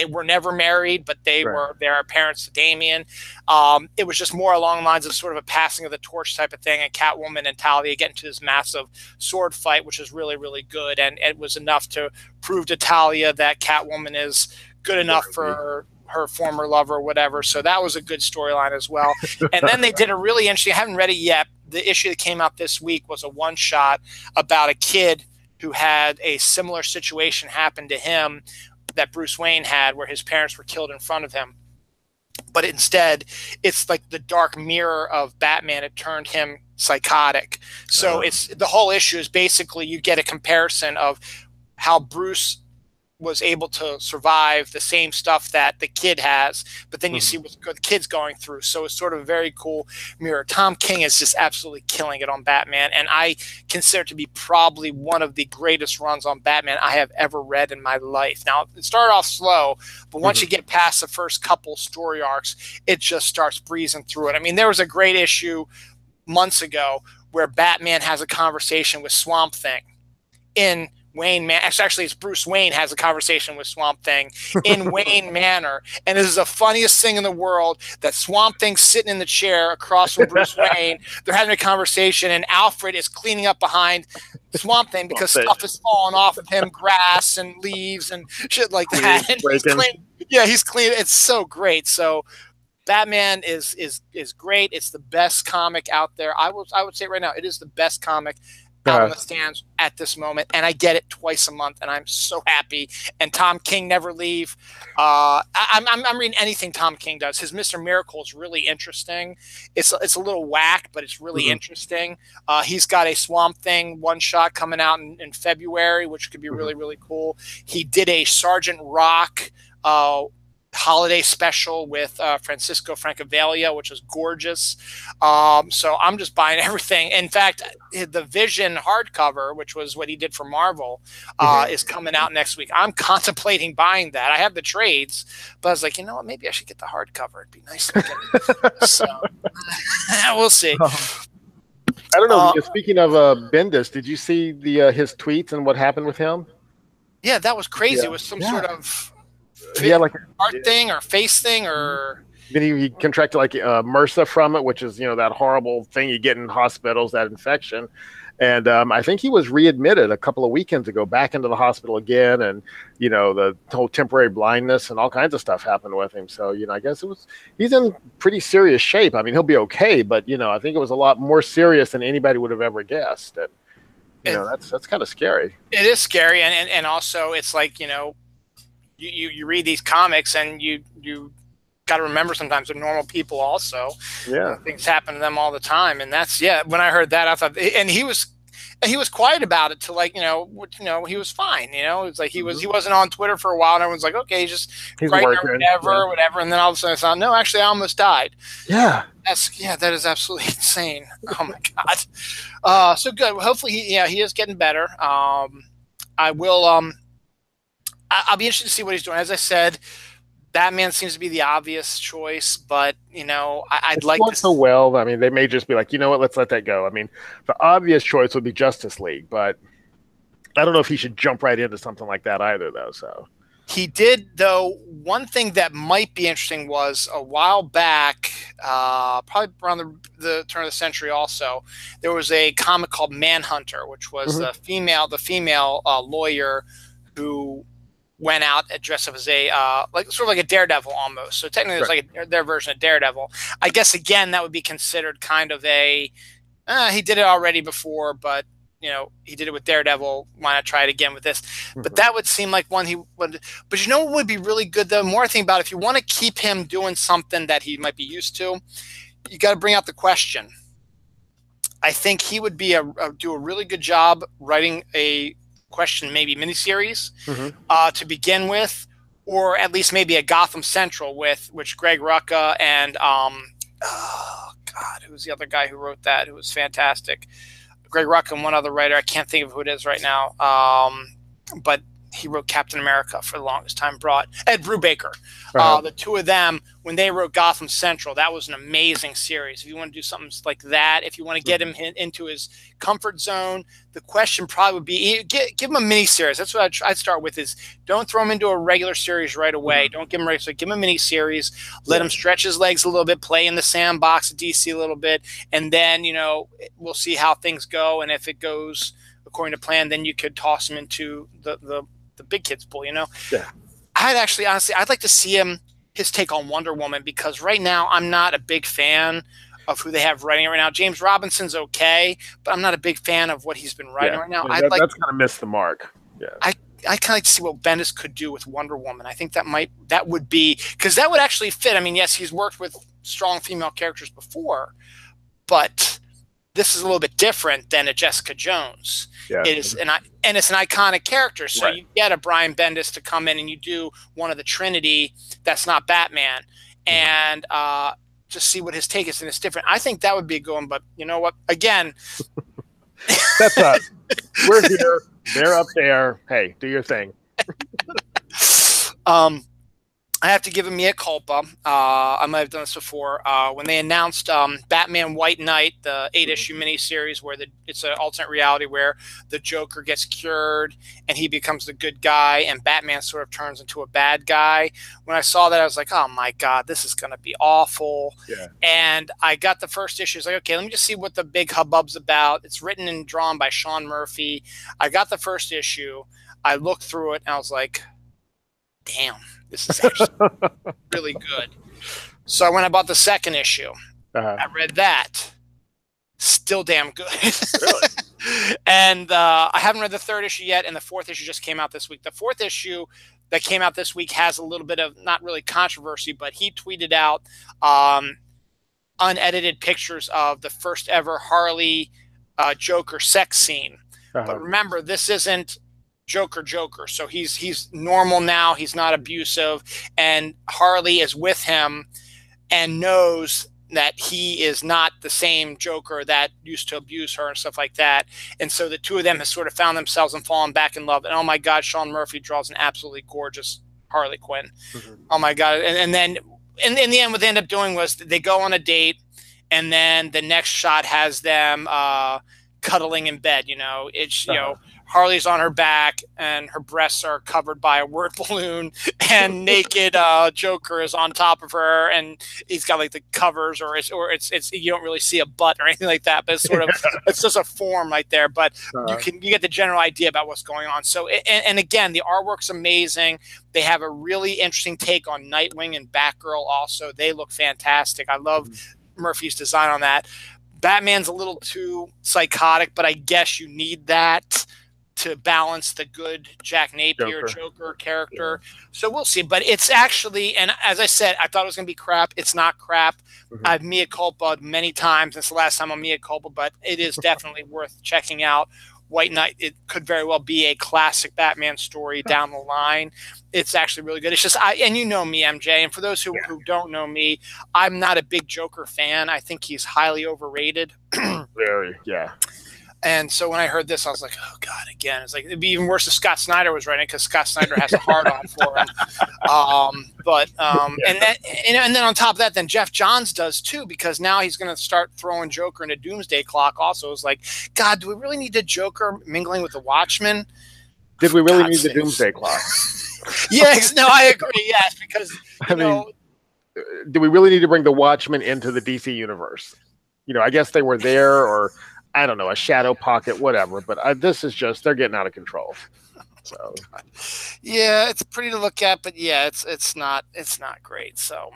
were never married, but they're parents to Damian. It was just more along the lines of sort of a passing of the torch type of thing, and Catwoman and Talia get into this massive sword fight, which is really, really good. And it was enough to prove to Talia that Catwoman is good enough for her former lover or whatever. So that was a good storyline as well. And then they did a really interesting, I haven't read it yet. The issue that came out this week was a one-shot about a kid who had a similar situation happen to him that Bruce Wayne had, where his parents were killed in front of him. But instead, it's like the dark mirror of Batman. It turned him psychotic. So it's the whole issue is basically you get a comparison of how Bruce was able to survive the same stuff that the kid has, but then you see what the kid's going through. So it's sort of a very cool mirror. Tom King is just absolutely killing it on Batman, and I consider it to be probably one of the greatest runs on Batman I have ever read in my life. Now, it started off slow, but once you get past the first couple story arcs, it just starts breezing through it. I mean, there was a great issue months ago where Batman has a conversation with Swamp Thing in Wayne Manor. Actually, it's Bruce Wayne has a conversation with Swamp Thing in Wayne Manor. And this is the funniest thing in the world, that Swamp Thing's sitting in the chair across from Bruce Wayne. They're having a conversation, and Alfred is cleaning up behind Swamp Thing because stuff is falling off of him, grass and leaves and shit like that. And he's clean. It's so great. So Batman is great. It's the best comic out there. I would say right now, it is the best comic out on the stands at this moment, and I get it twice a month, and I'm so happy. And Tom King never leave. I'm reading anything Tom King does. His Mr. Miracle is really interesting. It's a little whack, but it's really interesting. He's got a Swamp Thing one shot coming out in February, which could be really, really cool. He did a Sergeant Rock holiday special with Francisco Francavilla, which was gorgeous. So I'm just buying everything. In fact, the Vision hardcover, which was what he did for Marvel, is coming out next week. I'm contemplating buying that. I have the trades, but I was like, you know what? Maybe I should get the hardcover. It'd be nice to get it. So we'll see. I don't know. Speaking of Bendis, did you see his tweets and what happened with him? Yeah, that was crazy. It was some sort of like art thing or face thing, or then he contracted like MRSA from it, which is that horrible thing you get in hospitals, that infection. And I think he was readmitted a couple of weekends ago back into the hospital again, and the whole temporary blindness and all kinds of stuff happened with him. So I guess he's in pretty serious shape. I mean, he'll be okay, but I think it was a lot more serious than anybody would have ever guessed. And that's kind of scary. It is scary, and also it's like you read these comics and you got to remember sometimes they're normal people also. Yeah, things happen to them all the time, and that's when I heard that, I thought, and he was quiet about it till he was fine. It's like he wasn't on Twitter for a while, and everyone's like, okay, he's writing or whatever, and then all of a sudden I thought, no, actually I almost died. Yeah, that is absolutely insane. Oh my god. So good. Well, hopefully he is getting better. I will I'll be interested to see what he's doing. As I said, Batman seems to be the obvious choice, but I'd like to. So well, I mean, they may just be like, you know what, let's let that go. I mean, the obvious choice would be Justice League, but I don't know if he should jump right into something like that either, though. So he did, though. One thing that might be interesting was a while back, probably around the turn of the century. Also, there was a comic called Manhunter, which was the female lawyer who went out dressed up as a sort of like a Daredevil almost. So technically, it's like their version of Daredevil. I guess again that would be considered kind of a he did it already before, but he did it with Daredevil. Why not try it again with this? But that would seem like one he would. But what would be really good though? The more I think about it, if you want to keep him doing something that he might be used to, you got to bring out the Question. I think he would be do a really good job writing a Question maybe miniseries to begin with, or at least maybe a Gotham Central which Greg Rucka and who's the other guy who wrote that, who was fantastic? Greg Rucka and one other writer, I can't think of who it is right now, but he wrote Captain America for the longest time. Brought Ed Brubaker. The two of them, when they wrote Gotham Central, that was an amazing series. If you want to do something like that, if you want to get him into his comfort zone, the Question probably would be give him a mini series. That's what I'd start with. Is don't throw him into a regular series right away. Don't give him regular. So give him a mini series. Let him stretch his legs a little bit, play in the sandbox of DC a little bit, and then we'll see how things go. And if it goes according to plan, then you could toss him into the big kids pool. Yeah. I'd like to see his take on Wonder Woman, because right now I'm not a big fan of who they have writing right now. James Robinson's okay, but I'm not a big fan of what he's been writing right now. That's kind of missed the mark. Yeah. I kind of like to see what Bendis could do with Wonder Woman. I think that would be, because that would actually fit. I mean, yes, he's worked with strong female characters before, but this is a little bit different than a Jessica Jones. Yeah. It's an iconic character. So you get a Brian Bendis to come in and you do one of the Trinity that's not Batman, and just see what his take is, and it's different. I think that would be a good one, but you know what? Again, that's us. We're here. They're up there. Hey, do your thing. I have to give him mea culpa. I might have done this before. When they announced Batman White Knight, the 8-issue miniseries where it's an alternate reality where the Joker gets cured and he becomes the good guy and Batman sort of turns into a bad guy. When I saw that, I was like, oh my God, this is going to be awful. Yeah. And I got the first issue. I was like, okay, let me just see what the big hubbub's about. It's written and drawn by Sean Murphy. I got the first issue. I looked through it and I was like, damn, this is actually really good. So I went and bought the second issue. I read that. Still damn good. Really? And I haven't read the third issue yet, and the fourth issue just came out this week. The fourth issue that came out this week has a little bit of, not really controversy, but he tweeted out unedited pictures of the first ever Harley Joker sex scene. But remember, this isn't Joker, so he's normal now. He's not abusive, and Harley is with him and knows that he is not the same Joker that used to abuse her and stuff like that. And so the two of them have sort of found themselves and fallen back in love. And oh my God, Sean Murphy draws an absolutely gorgeous Harley Quinn. Oh my God. And then in the end, what they end up doing was they go on a date, and then the next shot has them cuddling in bed. You know, it's, you know, Harley's on her back and her breasts are covered by a word balloon, and naked Joker is on top of her, and he's got like the covers, or it's you don't really see a butt or anything like that, but it's sort of it's just a form right there, but you get the general idea about what's going on. So and again, the artwork's amazing. They have a really interesting take on Nightwing and Batgirl also. They look fantastic. I love Murphy's design on that. Batman's a little too psychotic, but I guess you need that to balance the good Jack Napier Joker character. Yeah. So we'll see. But it's actually, and as I said, I thought it was going to be crap. It's not crap. I've mea culpa many times. It's the last time I'm mea culpa, but it is definitely worth checking out. White Knight, it could very well be a classic Batman story down the line. It's actually really good. It's just, and you know me, MJ, and for those who don't know me, I'm not a big Joker fan. I think he's highly overrated. Very, yeah. And so when I heard this, I was like, oh, God, again. It's like, it'd be even worse if Scott Snyder was writing, because Scott Snyder has a hard-on for him. And then on top of that, then Jeff Johns does too, because now he's going to start throwing Joker into Doomsday Clock also. It's like, God, do we really need the Joker mingling with the Watchmen? Did we really need the Doomsday Clock? Yes, no, I agree, yes, because, you know, do we really need to bring the Watchmen into the DC universe? You know, I guess they were there, or I don't know, a shadow pocket, whatever. But this is just, they're getting out of control. So, yeah, it's pretty to look at, but yeah, it's not great. So,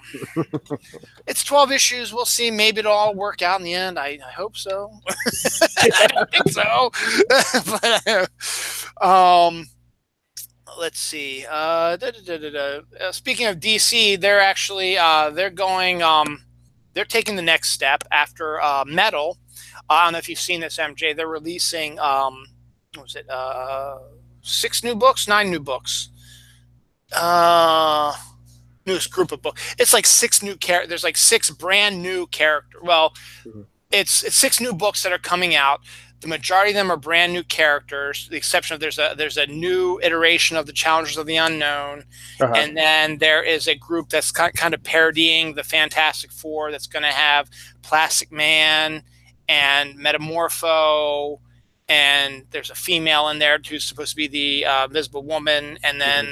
it's 12 issues. We'll see. Maybe it'll all work out in the end. I hope so. I don't think so. But, let's see. Speaking of DC, they're actually they're going. They're taking the next step after Metal. I don't know if you've seen this, MJ. They're releasing, what was it, 9 new books. Newest group of books. It's like 6 new characters. There's like 6 brand new characters. Well, it's 6 new books that are coming out. The majority of them are brand new characters. The exception of there's a new iteration of the Challengers of the Unknown, and then there is a group that's kind of parodying the Fantastic Four. That's going to have Plastic Man and Metamorpho, and there's a female in there who's supposed to be the Invisible Woman, and then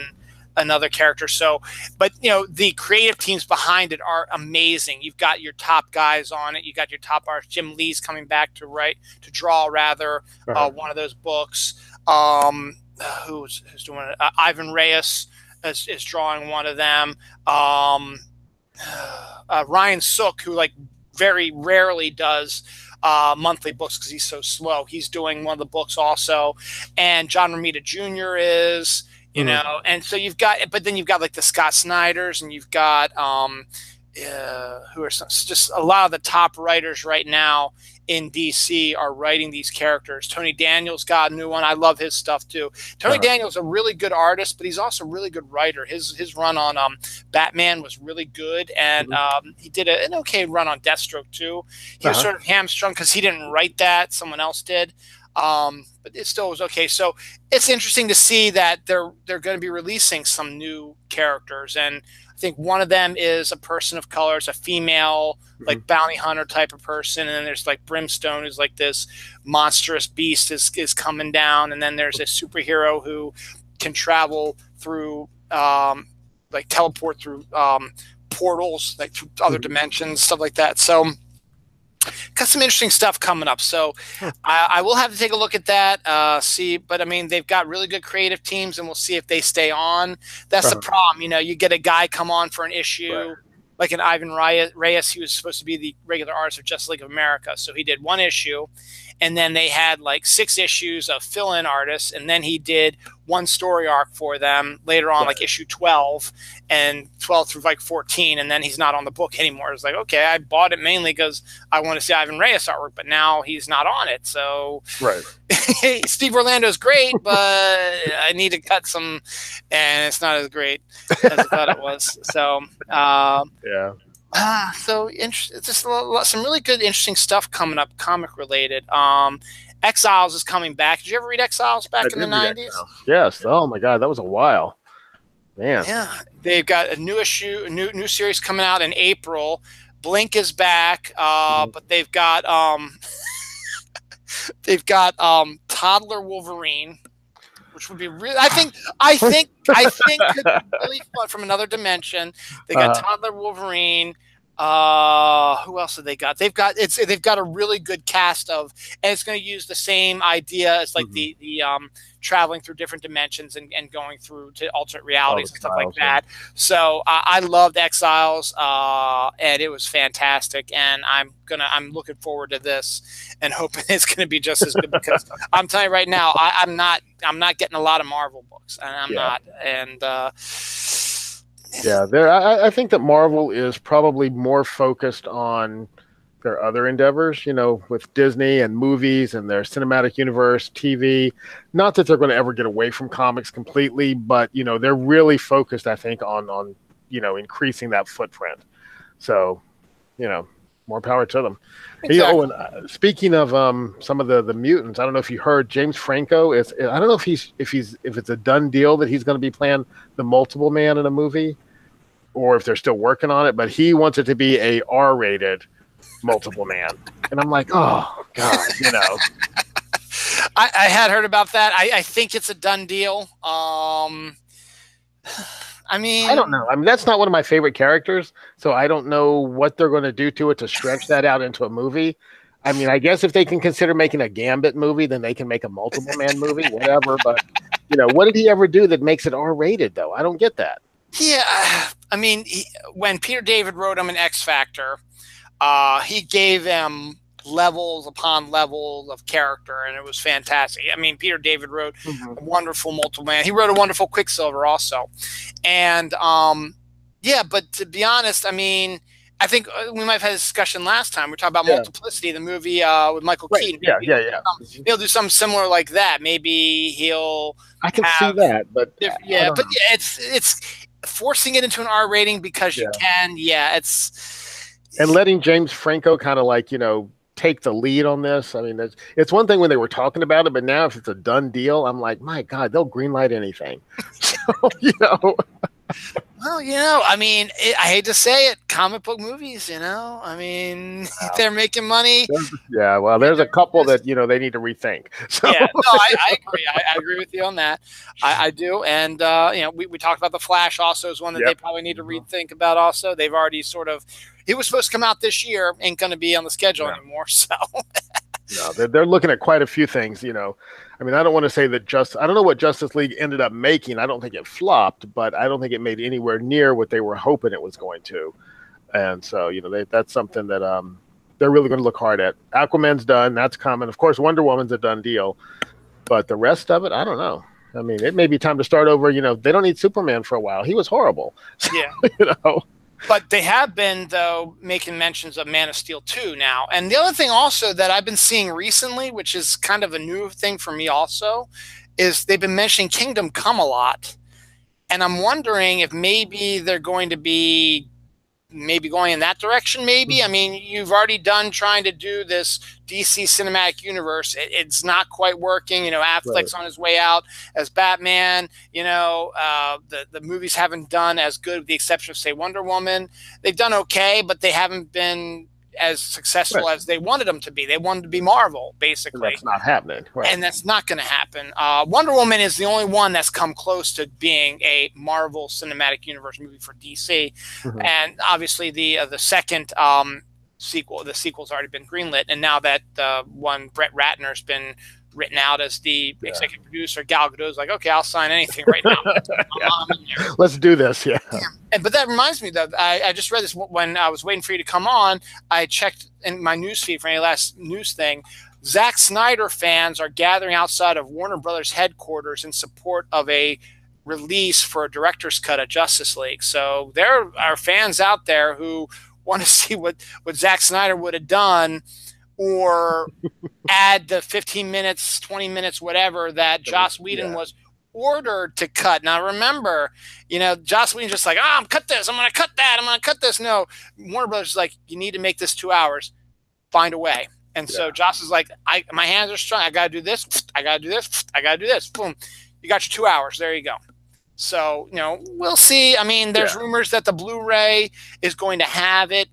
another character. So, but you know, the creative teams behind it are amazing. You've got your top guys on it. You got your top artists. Jim Lee's coming back to draw one of those books. Who's doing it? Ivan Reyes is drawing one of them. Ryan Sook, who like very rarely does monthly books because he's so slow. He's doing one of the books also, and John Romita Jr. is. You know, and so you've got, but then you've got like the Scott Snyders, and you've got who are just a lot of the top writers right now in DC are writing these characters. Tony Daniels got a new one. I love his stuff too. Tony Daniels is a really good artist, but he's also a really good writer. His run on Batman was really good, and he did an okay run on Deathstroke too. He was sort of hamstrung because he didn't write that; someone else did. But it still was okay. So it's interesting to see that they're going to be releasing some new characters, and I think one of them is a person of color. It's a female, like bounty hunter type of person, and then there's like Brimstone, who's like this monstrous beast is coming down, and then there's a superhero who can travel through, like teleport through portals, like through other dimensions, stuff like that. So got some interesting stuff coming up. So I will have to take a look at that, see. But I mean, they've got really good creative teams, and we'll see if they stay on. That's the problem. You know, you get a guy come on for an issue, like an Ivan Reyes. He was supposed to be the regular artist of Justice League of America. So he did one issue, and then they had like 6 issues of fill-in artists, and then he did one story arc for them later on, like issue 12 and 12 through like 14, and then he's not on the book anymore. It's like, okay, I bought it mainly because I want to see Ivan Reyes artwork, but now he's not on it. So Steve Orlando's great, but I need to cut some, and it's not as great as I thought it was. So so it's just some really good, interesting stuff coming up, comic related. Exiles is coming back. Did you ever read Exiles back in the 90s? Yes. Oh my God, that was a while. Man. Yeah, they've got a new issue, a new series coming out in April. Blink is back, but they've got Toddler Wolverine, which would be really, I think could be really fun from another dimension. They got Toddler Wolverine. Who else have they got? They've got a really good cast of, and it's going to use the same idea as like the traveling through different dimensions and going through to alternate realities and stuff like that. So I loved Exiles, and it was fantastic. And I'm looking forward to this and hoping it's going to be just as good, because I'm telling you right now, I'm not getting a lot of Marvel books, and I'm not. And I think that Marvel is probably more focused on their other endeavors, you know, with Disney and movies and their cinematic universe, TV. Not that they're going to ever get away from comics completely, but, you know, they're really focused, I think, on you know, increasing that footprint. So, you know, more power to them. Exactly. Oh, and speaking of some of the mutants, I don't know if you heard, James Franco is. I don't know if it's a done deal that he's going to be playing the Multiple Man in a movie, or if they're still working on it. But he wants it to be a R-rated Multiple Man, and I'm like, oh God, you know. I had heard about that. I think it's a done deal. I mean, I don't know. I mean, that's not one of my favorite characters, so I don't know what they're going to do to it to stretch that out into a movie. I mean, I guess if they can consider making a Gambit movie, then they can make a Multiple Man movie, whatever. But, you know, what did he ever do that makes it R-rated, though? I don't get that. Yeah, I mean, when Peter David wrote him in X Factor, he gave him levels upon levels of character, and it was fantastic. I mean, Peter David wrote a wonderful Multiple Man. He wrote a wonderful Quicksilver also. And yeah, but to be honest, I mean, I think we might have had a discussion last time. We talked about Multiplicity, the movie with Michael Keaton. He'll do something similar like that. Maybe he'll. I can see that, but it's forcing it into an R rating because you can. Yeah, and letting James Franco kind of like, you know, take the lead on this. I mean, it's one thing when they were talking about it, but now if it's a done deal, I'm like, my God, they'll greenlight anything. So, you know. Well, you know, I mean, I hate to say it, comic book movies, you know, I mean, they're making money. Yeah, well, there's a couple that, you know, they need to rethink. So. Yeah, no, I agree. I agree with you on that. I do. And, you know, we talked about The Flash also is one that they probably need to rethink about also. They've already sort of, it was supposed to come out this year, ain't going to be on the schedule anymore, so. No, they're looking at quite a few things, you know. I mean, I don't want to say that I don't know what Justice League ended up making. I don't think it flopped, but I don't think it made anywhere near what they were hoping it was going to. And so, you know, that's something that they're really going to look hard at. Aquaman's done. That's coming. Of course, Wonder Woman's a done deal. But the rest of it, I don't know. I mean, it may be time to start over. You know, they don't need Superman for a while. He was horrible. Yeah. You know. But they have been, though, making mentions of Man of Steel 2 now. And the other thing also that I've been seeing recently, which is kind of a new thing for me also, is they've been mentioning Kingdom Come a lot. And I'm wondering if maybe they're going to be maybe going in that direction, maybe. I mean, you've already done trying to do this DC cinematic universe. It's not quite working. You know, Affleck's on his way out as Batman. You know, the movies haven't done as good, with the exception of, say, Wonder Woman. They've done okay, but they haven't been as successful as they wanted them to be. They wanted to be Marvel, basically. And that's not happening. Right. And that's not going to happen. Wonder Woman is the only one that's come close to being a Marvel Cinematic Universe movie for DC. And obviously the second sequel, the sequel's already been greenlit. And now that one Brett Ratner's been written out as the executive producer, Gal Gadot's like, okay, I'll sign anything right now. Let's do this. Yeah. But that reminds me, though, I just read this when I was waiting for you to come on. I checked in my newsfeed for any last news thing. Zack Snyder fans are gathering outside of Warner Brothers headquarters in support of a release for a director's cut of Justice League. So there are fans out there who want to see what Zack Snyder would have done, or add the 15 minutes, 20 minutes, whatever that Joss Whedon was ordered to cut. Now, remember, you know, Joss Whedon's just like, I'm cut this, I'm going to cut that, I'm going to cut this. No, Warner Brothers is like, you need to make this 2 hours. Find a way. And so Joss is like, my hands are strong. I got to do this. I got to do this. I got to do this. Boom. You got your 2 hours. There you go. So, you know, we'll see. I mean, there's rumors that the Blu-ray is going to have it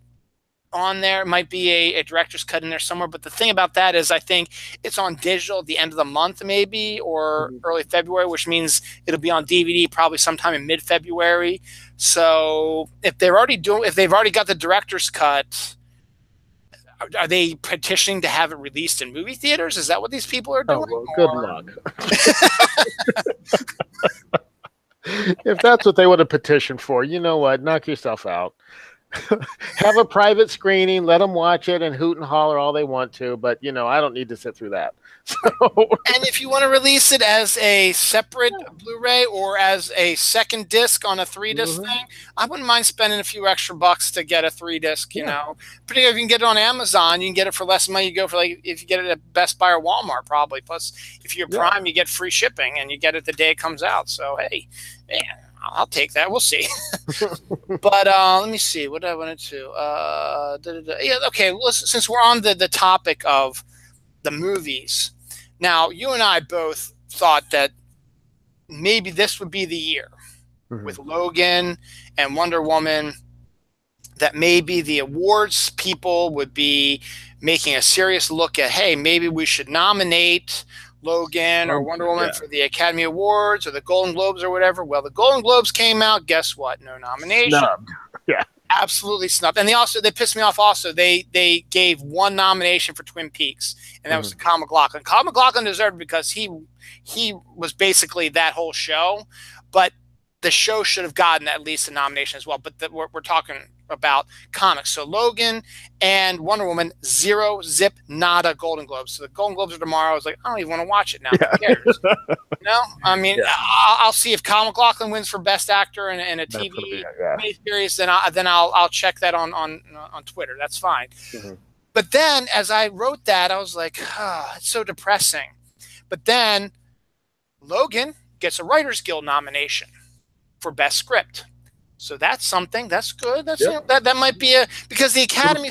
on there. It might be a director's cut in there somewhere, but the thing about that is I think it's on digital at the end of the month, maybe, or early February, which means it'll be on DVD probably sometime in mid-February. So if they've already got the director's cut, are they petitioning to have it released in movie theaters? Is that what these people are doing? Oh, well, good luck. If that's what they would have petitioned for, you know what? Knock yourself out. Have a private screening, let them watch it and hoot and holler all they want to, but you know, I don't need to sit through that. So. And if you want to release it as a separate Blu-ray or as a second disc on a 3-disc thing, I wouldn't mind spending a few extra bucks to get a 3-disc, you know. Particularly if you can get it on Amazon, you can get it for less money. You go for, like, if you get it at Best Buy or Walmart, probably. Plus, if you're Prime, you get free shipping and you get it the day it comes out. So, hey, man. I'll take that. We'll see. But let me see what I wanted to. Yeah, okay. Well, since we're on the topic of the movies, now you and I both thought that maybe this would be the year with Logan and Wonder Woman, that maybe the awards people would be making a serious look at, hey, maybe we should nominate Logan or Wonder Woman for the Academy Awards or the Golden Globes or whatever. Well, the Golden Globes came out. Guess what? No nomination. Snubbed. Yeah. Absolutely snubbed. And they pissed me off also. They gave one nomination for Twin Peaks, and that was to Kyle MacLachlan. Kyle MacLachlan deserved it because he was basically that whole show, but the show should have gotten at least a nomination as well. But we're talking about comics. So Logan and Wonder Woman, 0, zip, nada Golden Globes. So the Golden Globes are tomorrow. I was like, I don't even want to watch it now. Who cares? You know? I mean, I'll see if Kyle MacLachlan wins for Best Actor in a TV series, then I'll check that on Twitter. That's fine. But then as I wrote that, I was like, it's so depressing. But then Logan gets a Writers Guild nomination for Best Script. So that's something. That's good. That's that might be because the Academy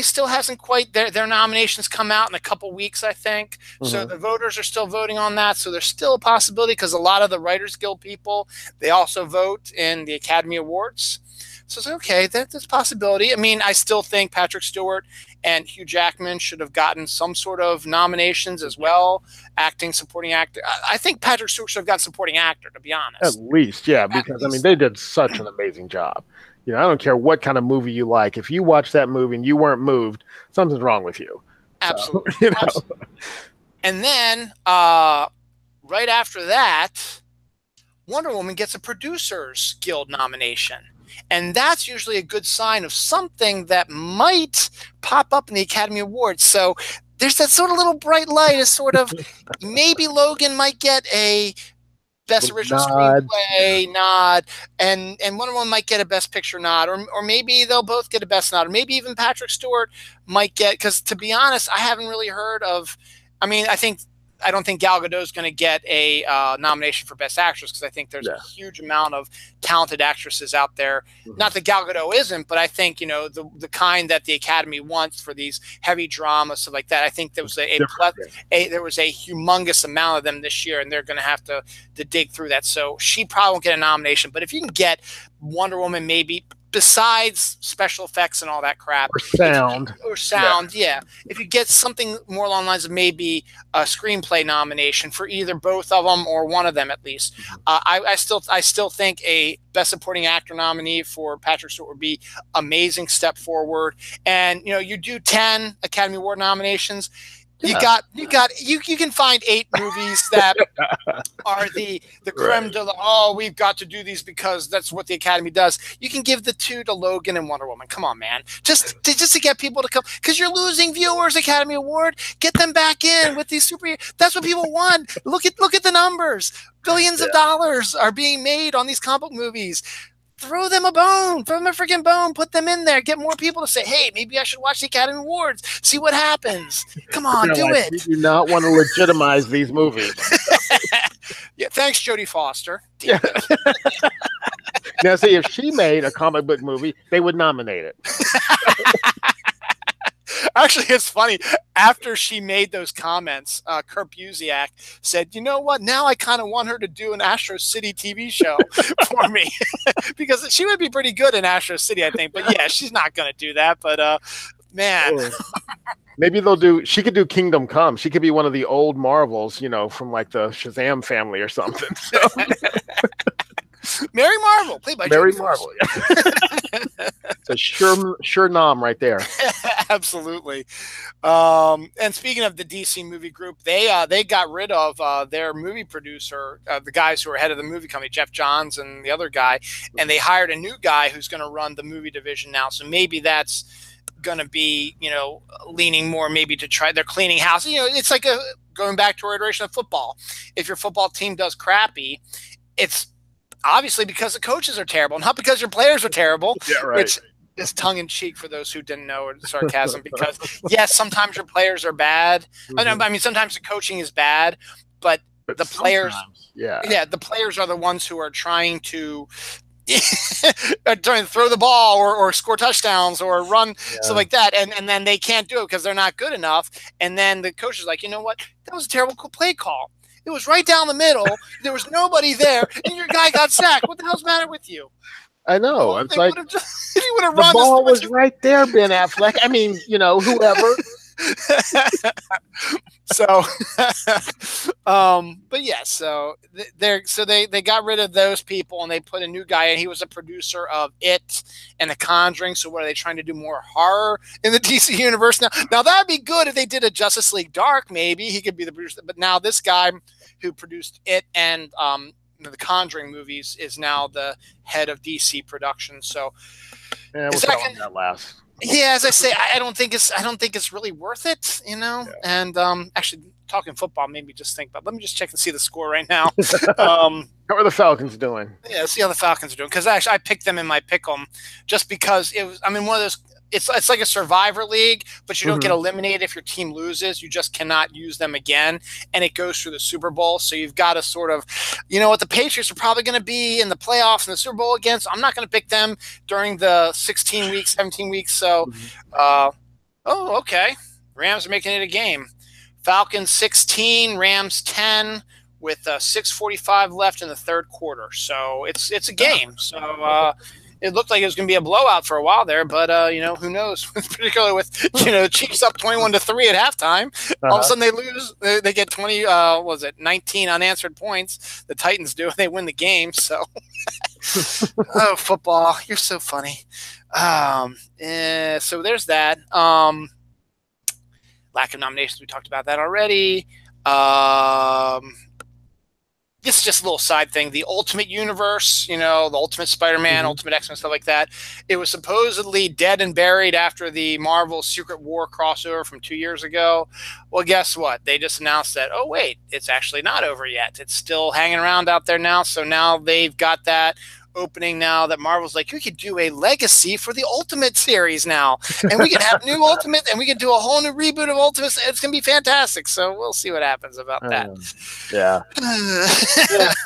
still hasn't quite their nominations come out in a couple weeks, I think. So the voters are still voting on that. So there's still a possibility because a lot of the Writers Guild people, they also vote in the Academy Awards. So it's okay, that's a possibility. I mean, I still think Patrick Stewart and Hugh Jackman should have gotten some sort of nominations as well. Acting, supporting actor. I think Patrick Stewart should have gotten supporting actor, to be honest. At least, yeah, because I mean, they did such an amazing job. You know, I don't care what kind of movie you like. If you watch that movie and you weren't moved, something's wrong with you. Absolutely. So, you know. Absolutely. And then right after that, Wonder Woman gets a Producers Guild nomination. And that's usually a good sign of something that might pop up in the Academy Awards. So there's that sort of little bright light as sort of maybe Logan might get a Best Original Screenplay nod, and Wonder Woman might get a Best Picture nod, or maybe they'll both get a Best nod, or maybe even Patrick Stewart might get, because to be honest, I haven't really heard of, I mean, I think I don't think Gal Gadot is going to get a nomination for Best Actress because I think there's a huge amount of talented actresses out there. Not that Gal Gadot isn't, but I think, you know, the kind that the Academy wants for these heavy dramas, stuff like that. I think there was there was a humongous amount of them this year, and they're going to have to dig through that. So she probably won't get a nomination. But if you can get Wonder Woman, maybe, besides special effects and all that crap, or sound, if you get something more along the lines of maybe a screenplay nomination for either both of them or one of them at least, I still think a Best Supporting Actor nominee for Patrick Stewart would be amazing step forward. And you know, you do 10 Academy Award nominations. You can find 8 movies that are the creme de la, oh, we've got to do these because that's what the Academy does. You can give the 2 to Logan and Wonder Woman. Come on, man. Just to get people to come, because you're losing viewers, Academy Award. Get them back in with these superheroes. That's what people want. Look at the numbers. Billions of dollars are being made on these comic book movies. Throw them a bone. Throw them a freaking bone. Put them in there. Get more people to say, hey, maybe I should watch the Academy Awards. See what happens. Come on, do it. You do not want to legitimize these movies. Thanks, Jodie Foster. Yeah. Now, see, if she made a comic book movie, they would nominate it. Actually, it's funny. After she made those comments, Kurt Busiek said, you know what? Now I kind of want her to do an Astro City TV show for me. Because she would be pretty good in Astro City, I think. But yeah, she's not going to do that. But man. Maybe she could do Kingdom Come. She could be one of the old Marvels, you know, from like the Shazam family or something. So. Mary Marvel, played by Mary Marvel. Yeah. It's a sure nom right there. Absolutely. And speaking of the DC movie group, they got rid of their movie producer, the guys who were head of the movie company, Jeff Johns and the other guy, and they hired a new guy who's going to run the movie division now. So maybe that's going to be, you know, leaning more maybe to try, they're cleaning house. You know, it's like going back to our iteration of football. If your football team does crappy, it's obviously because the coaches are terrible, not because your players are terrible. Yeah, right. Which is tongue-in-cheek for those who didn't know, or sarcasm, because yes, sometimes your players are bad. I mean, sometimes the coaching is bad, but the players, the players are the ones who are trying to throw the ball or score touchdowns or run, stuff like that, and then they can't do it because they're not good enough. And then the coach is like, you know what? That was a terrible play call. It was right down the middle. There was nobody there, and your guy got sacked. What the hell's the matter with you? I know. It's like the ball was right there, Ben Affleck. I mean, you know, whoever. So, but yeah, so they got rid of those people and they put a new guy in. He was a producer of It and The Conjuring. So what are they trying to do, more horror in the DC universe now? Now that'd be good if they did a Justice League Dark. Maybe he could be the producer. But now this guy who produced It and the Conjuring movies is now the head of DC production. So we'll tell him that last. Yeah, as I say, I don't think it's really worth it, you know. Yeah. And actually, talking football made me just think about. Let me just check and see the score right now. How are the Falcons doing? Yeah, see how the Falcons are doing, because actually I picked them in my pick'em just because it was. I mean, one of those. It's like a Survivor League, but you don't get eliminated if your team loses. You just cannot use them again, and it goes through the Super Bowl. So you've got to sort of, you know what, the Patriots are probably going to be in the playoffs and the Super Bowl again. So I'm not going to pick them during the 16 weeks, 17 weeks. So, okay, Rams are making it a game. Falcons 16, Rams 10, with 6:45 left in the third quarter. So it's a game. So. It looked like it was going to be a blowout for a while there, but you know, who knows? Particularly with Chiefs up 21-3 at halftime. All of a sudden they lose. They get 19 unanswered points. The Titans do. They win the game. So, oh, football! You're so funny. So there's that. Lack of nominations. We talked about that already. This is just a little side thing. The Ultimate Universe, you know, the Ultimate Spider-Man, Ultimate X-Men, stuff like that. It was supposedly dead and buried after the Marvel Secret War crossover from 2 years ago. Well, guess what? They just announced that, oh, wait, it's actually not over yet. It's still hanging around out there now. So now they've got that opening now that Marvel's like, we could do a legacy for the Ultimate series now, and we could have new Ultimate, and we could do a whole new reboot of Ultimate. It's going to be fantastic. So we'll see what happens about that. Yeah.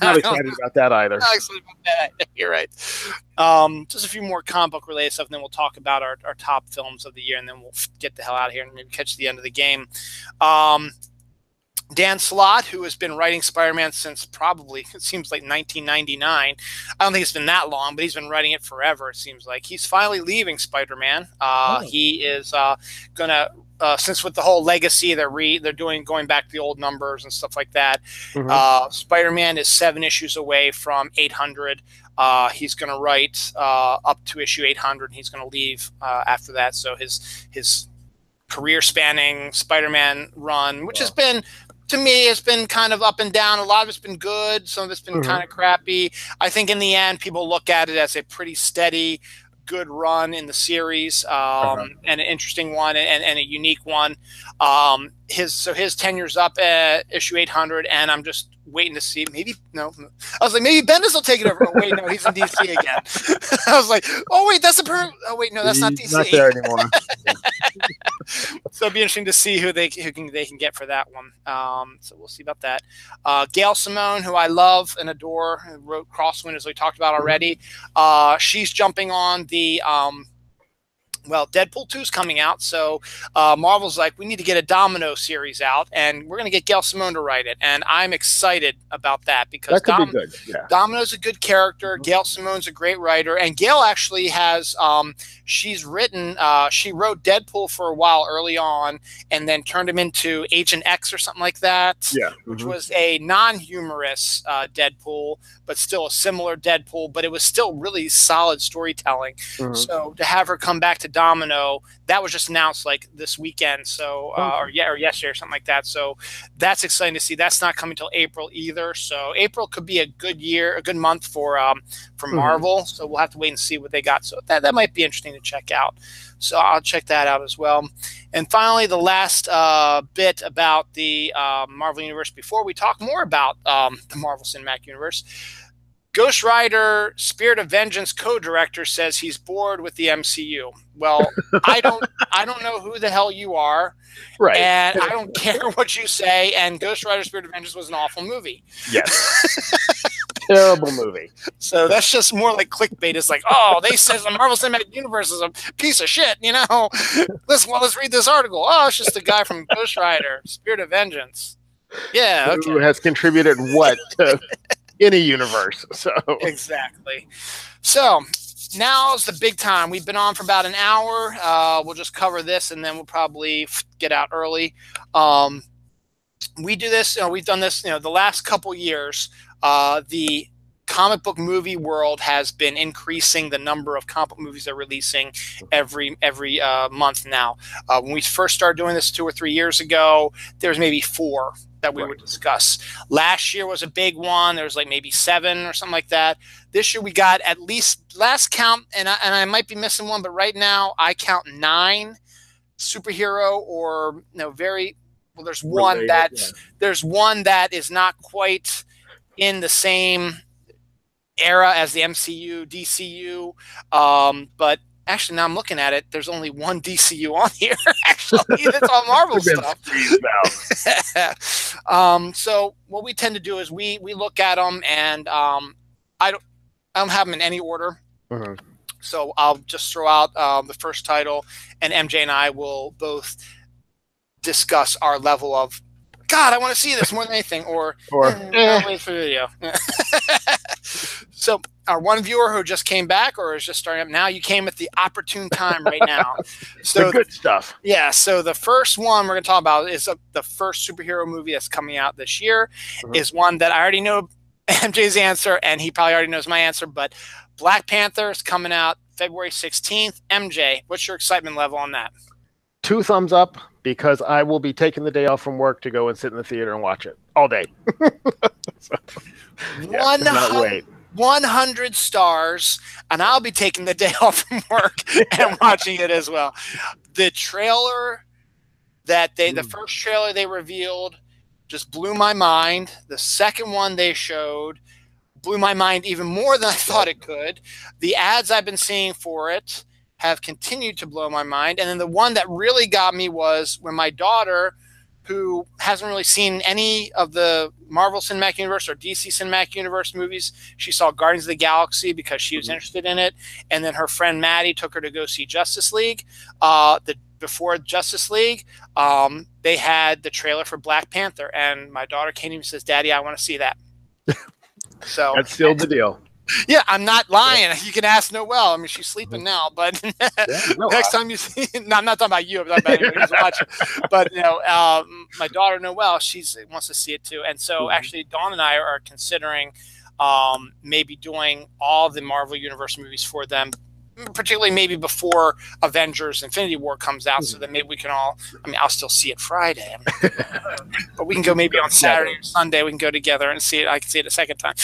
Not excited about that either. Not excited about that. You're right. Just a few more comic book related stuff, and then we'll talk about our top films of the year, and then we'll get the hell out of here and maybe catch the end of the game. Dan Slott, who has been writing Spider-Man since probably, it seems like 1999. I don't think it's been that long, but he's been writing it forever, it seems like. He's finally leaving Spider-Man. He is going to, since with the whole legacy, they're going back to the old numbers and stuff like that. Spider-Man is 7 issues away from 800. He's going to write up to issue 800, and he's going to leave after that. So his career-spanning Spider-Man run, which has been, to me, it's been kind of up and down. A lot of it's been good. Some of it's been kind of crappy. I think in the end, people look at it as a pretty steady, good run in the series, and an interesting one and a unique one. His tenure's up at issue 800, and I'm just waiting to see. Maybe I was like, maybe Bendis will take it over. Oh wait, no, he's in DC again. I was like, oh wait, that's a oh wait, no, that's not DC. Not there anymore. So it'll be interesting to see who they can get for that one. So we'll see about that. Gail Simone, who I love and adore, who wrote Crosswind, as we talked about already. She's jumping on the well, Deadpool 2 is coming out, so Marvel's like, we need to get a Domino series out, and we're going to get Gail Simone to write it, and I'm excited about that because that could be good. Yeah. Domino's a good character. Gail Simone's a great writer, and Gail actually has she's written she wrote Deadpool for a while early on, and then turned him into Agent X or something like that. Yeah, which was a non-humorous Deadpool, but still a similar Deadpool, but it was still really solid storytelling. So to have her come back to Domino, that was just announced like this weekend, so or yesterday or something like that. So that's exciting to see. That's not coming till April either. So April could be a good month for Marvel. So we'll have to wait and see what they got. So that might be interesting to check out. So I'll check that out as well. And finally, the last bit about the Marvel Universe before we talk more about the Marvel Cinematic Universe. Ghost Rider Spirit of Vengeance co-director says he's bored with the MCU. Well, I don't know who the hell you are, right? And I don't care what you say. And Ghost Rider Spirit of Vengeance was an awful movie. Yes, terrible movie. So that's just more like clickbait. It's like, oh, they said the Marvel Cinematic Universe is a piece of shit. You know, let's read this article. Oh, it's just a guy from Ghost Rider Spirit of Vengeance. Yeah, okay. Who has contributed what to any universe? So exactly. So now's the big time. We've been on for about an hour. We'll just cover this, and then we'll probably get out early. We do this. We've done this. The last couple years, the comic book movie world has been increasing the number of comic book movies they're releasing every month now. When we first started doing this 2 or 3 years ago, there was maybe 4 that we would discuss. Last year was a big one. There was like maybe 7 or something like that. This year we got at least, last count, and I might be missing one, but right now I count 9 superhero or very well. There's one there's one that is not quite in the same era as the MCU, DCU, but actually, now I'm looking at it. There's only one DCU on here. Actually, it's all Marvel stuff. So what we tend to do is we look at them, and I don't have them in any order. So I'll just throw out the first title, and MJ and I will both discuss our level of, God, I want to see this more than anything, or wait for the video. So our one viewer who just came back or is just starting up now, you came at the opportune time right now. So the good stuff. Yeah. So the first one we're going to talk about is the first superhero movie that's coming out this year. Is one that I already know MJ's answer, and he probably already knows my answer, but Black Panther is coming out February 16th. MJ, what's your excitement level on that? 2 thumbs up, because I will be taking the day off from work to go and sit in the theater and watch it all day. So, yeah, cannot wait. 100 stars, and I'll be taking the day off from work and watching it as well. The trailer that the first trailer they revealed just blew my mind. The second one they showed blew my mind even more than I thought it could. The ads I've been seeing for it have continued to blow my mind. And then the one that really got me was when my daughter, who hasn't really seen any of the Marvel Cinematic Universe or DC Cinematic Universe movies, she saw Guardians of the Galaxy because she was interested in it. And then her friend Maddie took her to go see Justice League. Before Justice League, they had the trailer for Black Panther. And my daughter came to me and says, Daddy, I want to see that. So that's still the deal. Yeah, I'm not lying. Yeah. You can ask Noelle. I mean, she's sleeping now, but next time you see, no, I'm not talking about you. I'm talking about anyone who's watching. But my daughter Noelle, she wants to see it too. And so actually, Dawn and I are considering maybe doing all the Marvel Universe movies for them, particularly maybe before Avengers Infinity War comes out, so that maybe we can all, I mean, I'll still see it Friday, but we can go maybe on Saturday or Sunday, we can go together and see it. I can see it a second time.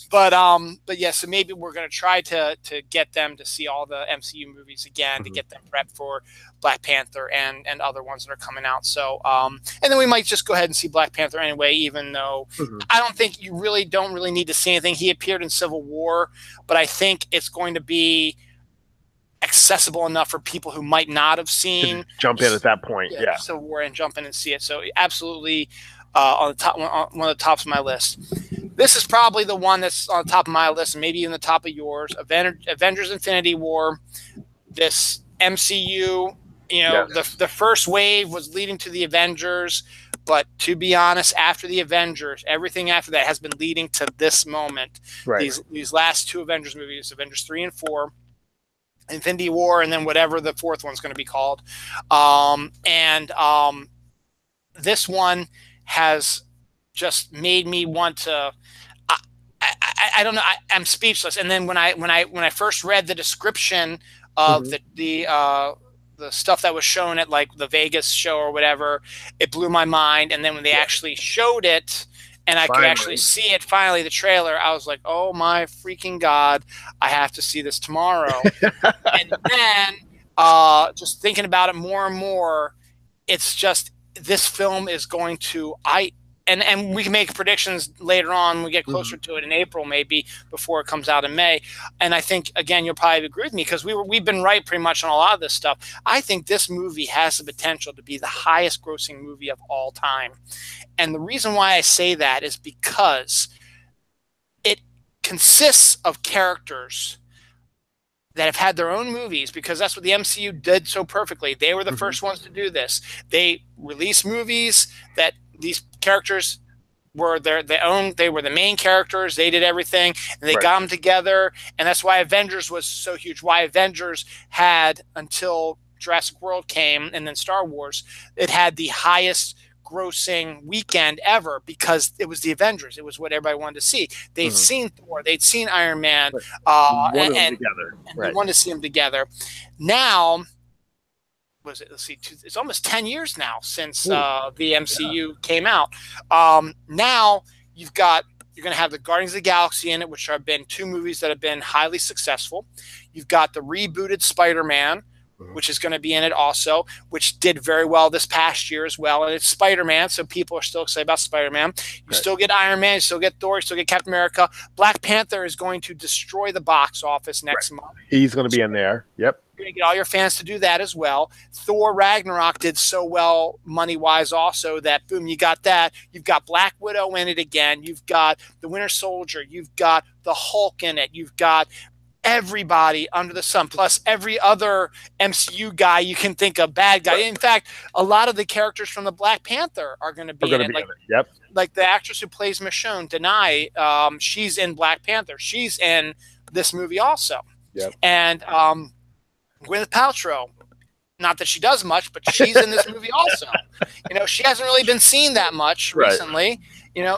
But yeah, so maybe we're going to try to get them to see all the MCU movies again, to get them prepped for Black Panther and other ones that are coming out. So, and then we might just go ahead and see Black Panther anyway, even though I don't think you don't really need to see anything. He appeared in Civil War, but I think it's going to be accessible enough for people who might not have seen. Jump in at that point, yeah. Civil War and jump in and see it. So absolutely on the top, one of the tops of my list. This is probably the one that's on the top of my list, and maybe even the top of yours. Avengers Infinity War, this MCU, the first wave was leading to the Avengers, but to be honest, after the Avengers, everything after that has been leading to this moment. Right. These last two Avengers movies, Avengers 3 and 4, Infinity War, and then whatever the fourth one's going to be called. This one has just made me want to. I don't know. I'm speechless. And then when I first read the description of the stuff that was shown at like the Vegas show or whatever, it blew my mind. And then when they actually showed it and I could actually see it, finally, the trailer, I was like, oh my freaking God, I have to see this tomorrow. And then just thinking about it more and more, it's just, this film is going to, and we can make predictions later on when we get closer to it in April, maybe before it comes out in May. And I think, again, you'll probably agree with me because we've been right pretty much on a lot of this stuff. I think this movie has the potential to be the highest grossing movie of all time. And the reason why I say that is because it consists of characters that have had their own movies, because that's what the MCU did so perfectly. They were the first ones to do this. They released movies that these characters were they were the main characters. They did everything, and they got them together. And that's why Avengers was so huge. Why Avengers had, until Jurassic World came and then Star Wars, it had the highest grossing weekend ever, because it was the Avengers. It was what everybody wanted to see. They'd seen Thor, they'd seen Iron Man, and they wanted to see them together. Now, it's almost 10 years now since the MCU came out. Now you're going to have the Guardians of the Galaxy in it, which have been two movies that have been highly successful. You've got the rebooted Spider-Man, which is going to be in it also, which did very well this past year as well. And it's Spider-Man, so people are still excited about Spider-Man. You still get Iron Man, you still get Thor, you still get Captain America. Black Panther is going to destroy the box office next month. He's going to be in there. Yep. You're going to get all your fans to do that as well. Thor Ragnarok did so well money-wise also that, boom, you got that. You've got Black Widow in it again. You've got the Winter Soldier. You've got the Hulk in it. You've got everybody under the sun, plus every other MCU guy you can think of, bad guy. In fact, a lot of the characters from the Black Panther are going to be in it. Yep. Like the actress who plays Michonne, Denai, she's in Black Panther. She's in this movie also. Yep. And Gwyneth Paltrow, not that she does much, but she's in this movie also. She hasn't really been seen that much recently.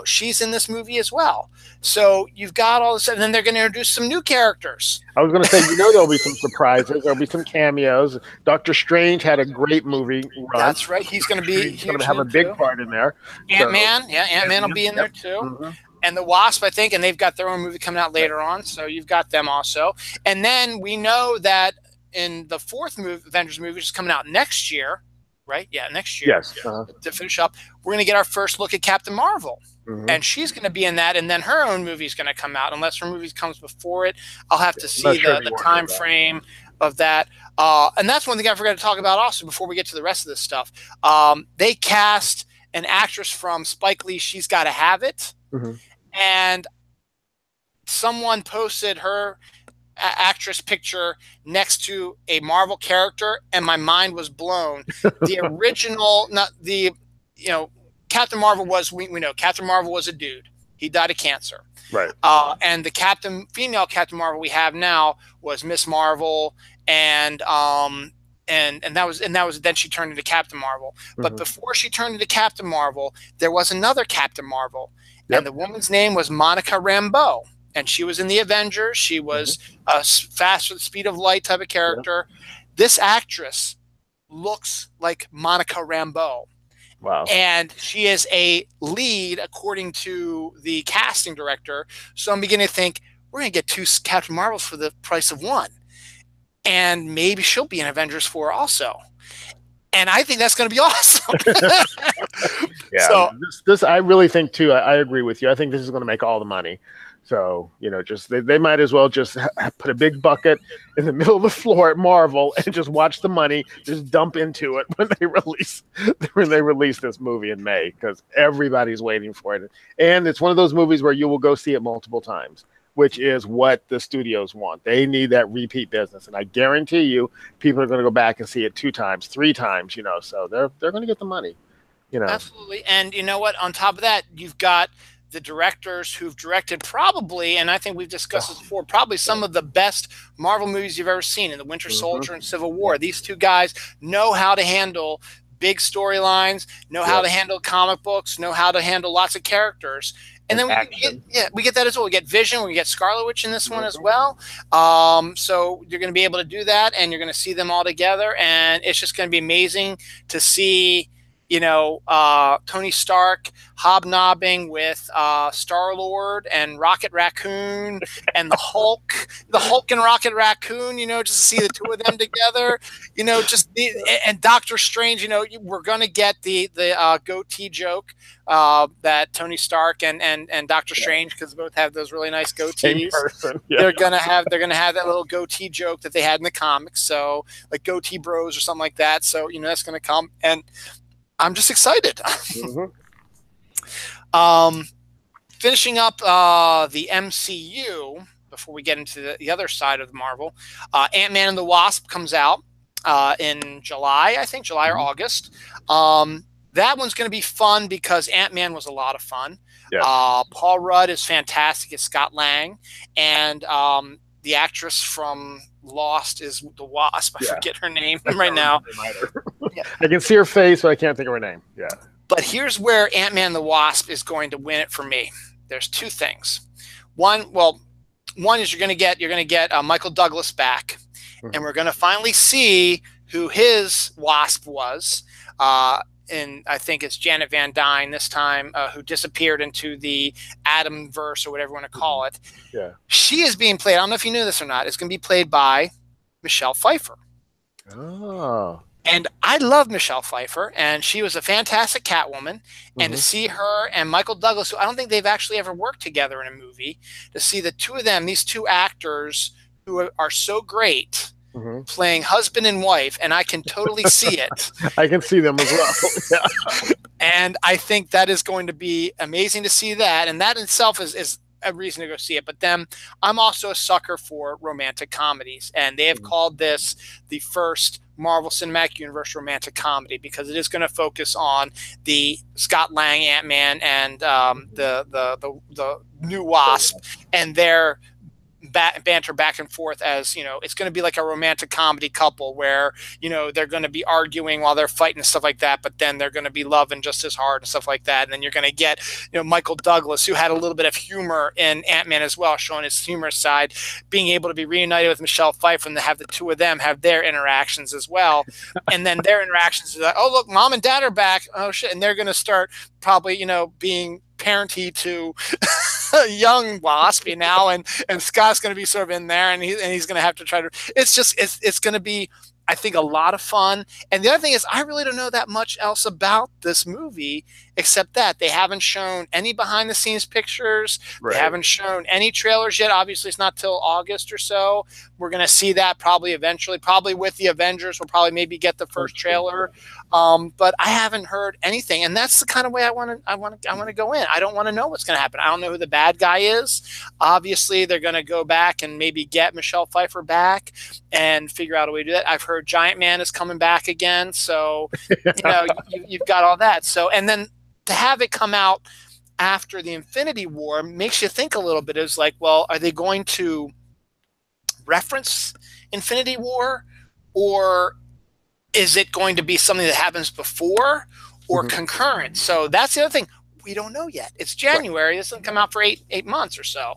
She's in this movie as well. So you've got all this, and then they're going to introduce some new characters. I was going to say, there'll be some surprises. There'll be some cameos. Doctor Strange had a great movie run. That's right. He's going to have a big part in there. Ant-Man, Ant-Man will be in there too. And the Wasp, I think, and they've got their own movie coming out later on, so you've got them also. And then we know that in the fourth Avengers movie, which is coming out next year, right? Yeah, next year. Yes. To finish up, we're going to get our first look at Captain Marvel. Mhm. And she's going to be in that, and then her own movie is going to come out. Unless her movie comes before it, I'll have to see the time frame of that. And that's one thing I forgot to talk about also before we get to the rest of this stuff. They cast an actress from Spike Lee, She's Gotta Have It, and someone posted her actress picture next to a Marvel character, and my mind was blown. The original, not the, Captain Marvel was, we know Captain Marvel was a dude. He died of cancer. Right. And the female Captain Marvel we have now was Miss Marvel, and that was then she turned into Captain Marvel. But before she turned into Captain Marvel, there was another Captain Marvel, and the woman's name was Monica Rambeau, and she was in the Avengers. She was a faster the speed of light type of character. This actress looks like Monica Rambeau. Wow. And she is a lead according to the casting director. So I'm beginning to think we're going to get 2 Captain Marvels for the price of 1. And maybe she'll be in Avengers 4 also. And I think that's going to be awesome. Yeah. So this I really think too, I agree with you. I think this is going to make all the money. So, just they might as well just put a big bucket in the middle of the floor at Marvel and just watch the money just dump into it when they release this movie in May, because everybody's waiting for it. And it's one of those movies where you will go see it multiple times, which is what the studios want. They need that repeat business. And I guarantee you people are going to go back and see it 2 times, 3 times, so they're going to get the money, Absolutely. And you know what? On top of that, you've got the directors who've directed probably, and I think we've discussed this before, probably some of the best Marvel movies you've ever seen in The Winter Soldier and Civil War. These 2 guys know how to handle big storylines, know how to handle comic books, know how to handle lots of characters. And then we get that as well. We get Vision, we get Scarlet Witch in this one as well. So you're going to be able to do that, and you're going to see them all together, and it's just going to be amazing to see Tony Stark hobnobbing with Star-Lord and Rocket Raccoon and the Hulk and Rocket Raccoon, just to see the 2 of them together, and Doctor Strange, we're going to get the goatee joke that Tony Stark and Doctor Strange, because both have those really nice goatees. They're going to have that little goatee joke that they had in the comics. So like Goatee Bros or something like that. So, that's going to come, and I'm just excited. Finishing up the MCU before we get into the other side of the Marvel, Ant-Man and the Wasp comes out in July, I think, July or August. That one's going to be fun because Ant-Man was a lot of fun. Paul Rudd is fantastic as Scott Lang, and the actress from Lost is the Wasp. I forget her name right now. I can see her face, but I can't think of her name. Yeah. But here's where Ant-Man and the Wasp is going to win it for me. There's 2 things. One is you're going to get Michael Douglas back, and we're going to finally see who his Wasp was. And I think it's Janet Van Dyne this time, who disappeared into the Atomverse or whatever you want to call it. Yeah. She is being played, I don't know if you knew this or not, it's going to be played by Michelle Pfeiffer. Oh. And I love Michelle Pfeiffer, and she was a fantastic Catwoman. And to see her and Michael Douglas, who I don't think they've actually ever worked together in a movie, to see the 2 of them, these 2 actors who are so great, playing husband and wife, and I can totally see it. I can see them as well. And I think that is going to be amazing to see that, and that in itself is a reason to go see it. But then I'm also a sucker for romantic comedies, and they have called this the first Marvel Cinematic Universe romantic comedy, because it is going to focus on the Scott Lang Ant-Man and the new Wasp and their banter back and forth, as it's going to be like a romantic comedy couple where they're going to be arguing while they're fighting and stuff like that, but then they're going to be loving just as hard and stuff like that. And then you're going to get Michael Douglas, who had a little bit of humor in Ant-Man as well, showing his humorous side, being able to be reunited with Michelle Pfeiffer, and to have the 2 of them have their interactions as well. And then their interactions are like, oh look, mom and dad are back, oh shit, and they're going to start probably being parenty to young Wasp now, and Scott's going to be sort of in there, and he's going to have to try to. It's going to be I think a lot of fun. And the other thing is, I really don't know that much else about this movie except that they haven't shown any behind the scenes pictures. They Right. haven't shown any trailers yet. Obviously, it's not till August or so. We're going to see that probably eventually, probably with the Avengers. We'll probably maybe get the first trailer. But I haven't heard anything, and that's the kind of way I want to go in. I don't want to know what's going to happen. I don't know who the bad guy is. Obviously, they're going to go back and maybe get Michelle Pfeiffer back and figure out a way to do that. I've heard Giant Man is coming back again, so you've got all that. So, and then to have it come out after the Infinity War makes you think a little bit. It's like, well, are they going to reference Infinity War, or is it going to be something that happens before or concurrent? So that's the other thing. We don't know yet. It's January. This doesn't come out for eight months or so.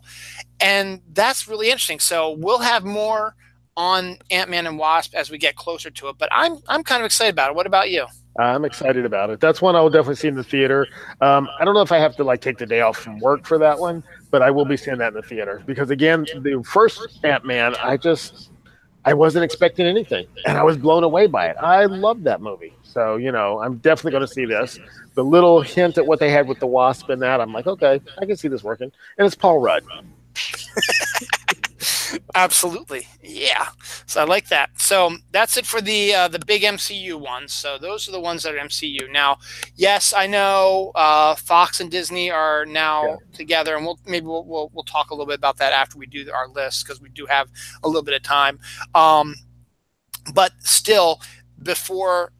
And that's really interesting. So we'll have more on Ant-Man and Wasp as we get closer to it. But I'm kind of excited about it. What about you? I'm excited about it. That's one I will definitely see in the theater. I don't know if I have to like take the day off from work for that one, but I will be seeing that in the theater because again, the first Ant-Man, I wasn't expecting anything, and I was blown away by it. I loved that movie. So, I'm definitely going to see this. The little hint at what they had with the Wasp and that, I'm like, okay, I can see this working. And it's Paul Rudd. Absolutely. Yeah. So I like that. So that's it for the big MCU ones. So those are the ones that are MCU. Now, yes, I know Fox and Disney are now together, and we'll talk a little bit about that after we do our list because we do have a little bit of time. But still, before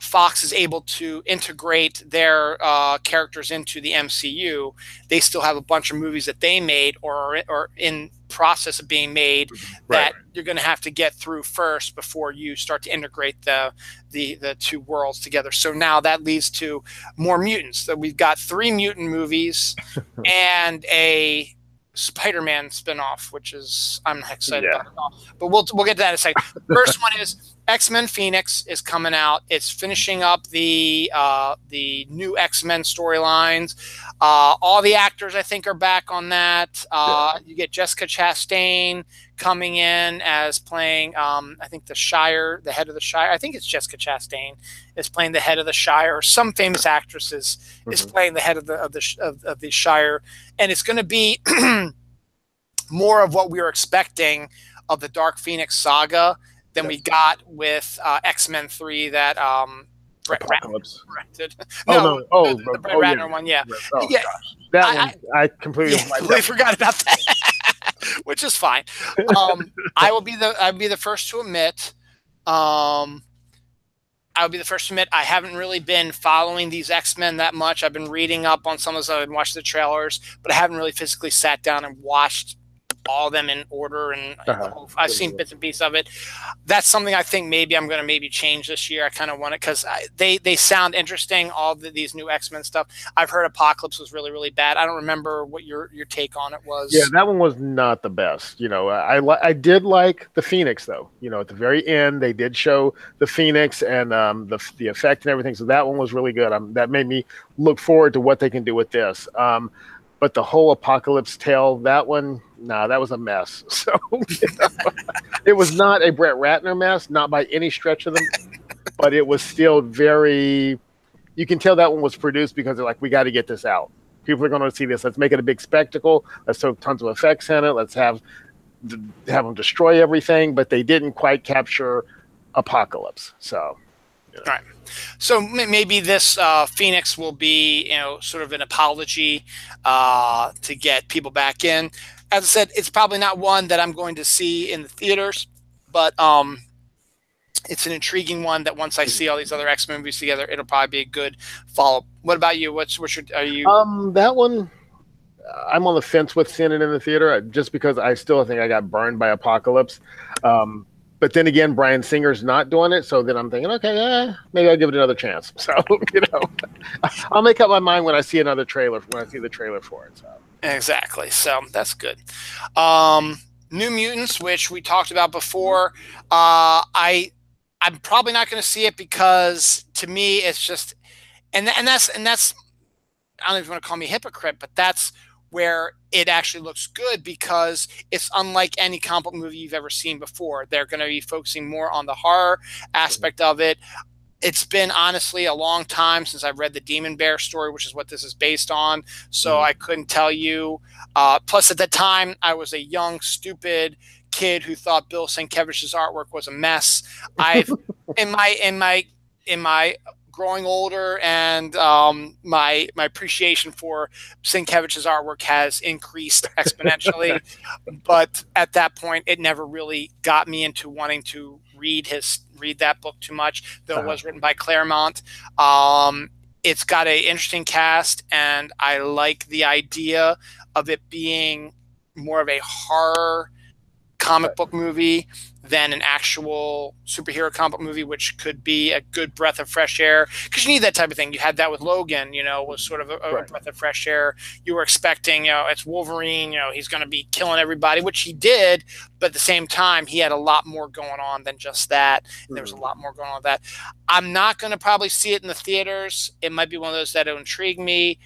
Fox is able to integrate their characters into the MCU, they still have a bunch of movies that they made or in process of being made that you're going to have to get through first before you start to integrate the two worlds together. So now that leads to more mutants. So we've got 3 mutant movies and a Spider-Man spinoff, which is I'm excited about it all. But we'll get to that in a second. First one is X-Men Phoenix is coming out. It's finishing up the new X-Men storylines. All the actors I think are back on that. You get Jessica Chastain coming in as playing I think the Shire, the head of the Shire. I think it's Jessica Chastain is playing the head of the Shire, or some famous actress is playing the head of the Shire, and it's going to be more of what we were expecting of the Dark Phoenix saga than we got with X-Men 3 that Brett Ratner directed. The Brett Ratner one, yeah. Oh, yeah. Gosh. That one, I completely forgot about that, which is fine. I'll be the first to admit. I'll be the first to admit I haven't really been following these X-Men that much. I've been reading up on some of them and watched the trailers, but I haven't really physically sat down and watched all of them in order, and I've seen bits and pieces of it. That's something I think maybe I'm going to maybe change this year. I kind of want it because they sound interesting, all these new X-Men stuff. I've heard Apocalypse was really, really bad. I don't remember what your take on it was. Yeah, that one was not the best. I did like the Phoenix, though. At the very end, they did show the Phoenix and the effect and everything, so that one was really good. That made me look forward to what they can do with this. But the whole Apocalypse tale, that one, that was a mess. So it was not a Brett Ratner mess, not by any stretch of them, but it was still very, you can tell that one was produced because they're like, we got to get this out. People are going to see this. Let's make it a big spectacle. Let's throw tons of effects in it. Let's have them destroy everything, but they didn't quite capture Apocalypse. So, All right. So maybe this Phoenix will be, sort of an apology to get people back in. As I said, it's probably not one that I'm going to see in the theaters, but it's an intriguing one that once I see all these other X-Men movies together, it'll probably be a good follow-up. What about you? Are you? That one, I'm on the fence with seeing it in the theater just because I still think I got burned by Apocalypse. But then again, Bryan Singer's not doing it, so then I'm thinking, okay, maybe I'll give it another chance. So, I'll make up my mind when I see another trailer, when I see the trailer for it. So. Exactly. So that's good. New Mutants, which we talked about before. I'm probably not going to see it because to me, it's just, and that's, I don't even want to call me a hypocrite, but that's where it actually looks good because it's unlike any comic book movie you've ever seen before. They're going to be focusing more on the horror aspect of it. It's been honestly a long time since I've read the Demon Bear story, which is what this is based on. So I couldn't tell you. Plus, at the time, I was a young, stupid kid who thought Bill Sienkiewicz's artwork was a mess. I've in my growing older, and my appreciation for Sienkiewicz's artwork has increased exponentially. But at that point, it never really got me into wanting to read that book too much, though it was written by Claremont. It's got an interesting cast, and I like the idea of it being more of a horror comic book movie than an actual superhero comic book movie, which could be a good breath of fresh air, because you need that type of thing. You had that with Logan, was sort of a breath of fresh air. You were expecting, it's Wolverine, he's going to be killing everybody, which he did, but at the same time, he had a lot more going on than just that. There was a lot more going on with that. I'm not going to probably see it in the theaters. It might be one of those that will intrigue me.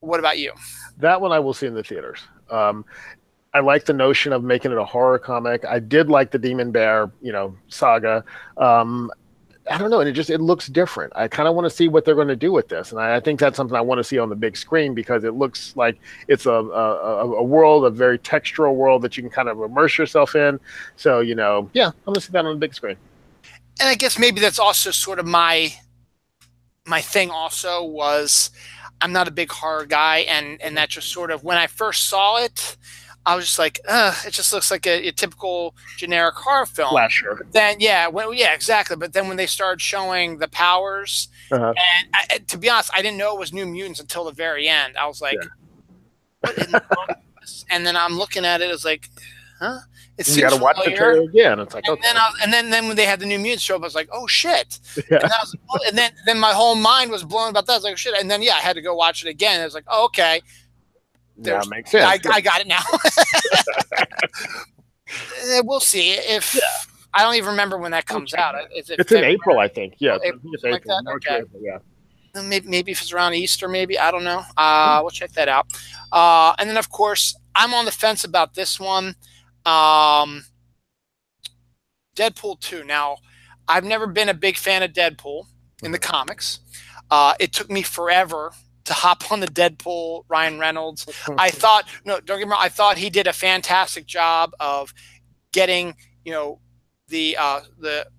What about you? That one I will see in the theaters. I like the notion of making it a horror comic. I did like the Demon Bear, saga. I don't know, and it looks different. I kind of want to see what they're going to do with this, and I think that's something I want to see on the big screen, because it looks like it's a world, a very textural world that you can kind of immerse yourself in. So, I'm going to see that on the big screen. And I guess maybe that's also sort of my thing. Also, was I'm not a big horror guy, and that just sort of, when I first saw it, I was just like, it just looks like a typical generic horror film. Slasher. Then, exactly. But then when they started showing the powers, and to be honest, I didn't know it was New Mutants until the very end. I was like, what in the world is this? And then I'm looking at it, it's like, huh? You got to watch the trailer again. It's like, and okay. Then when they had the New Mutants show up, I was like, oh shit. Yeah. And then my whole mind was blown about that. I was like, shit. And then I had to go watch it again. I was like, oh, okay. That makes sense. I got it now. We'll see. If I don't even remember when that comes out. It's in April, I think. Yeah, it's April. Like that? Okay. April, yeah. Maybe if it's around Easter, maybe. I don't know. We'll check that out. And then, of course, I'm on the fence about this one. Deadpool 2. Now, I've never been a big fan of Deadpool in the comics. It took me forever to hop on the Deadpool Ryan Reynolds. I thought, don't get me wrong, I thought he did a fantastic job of getting, the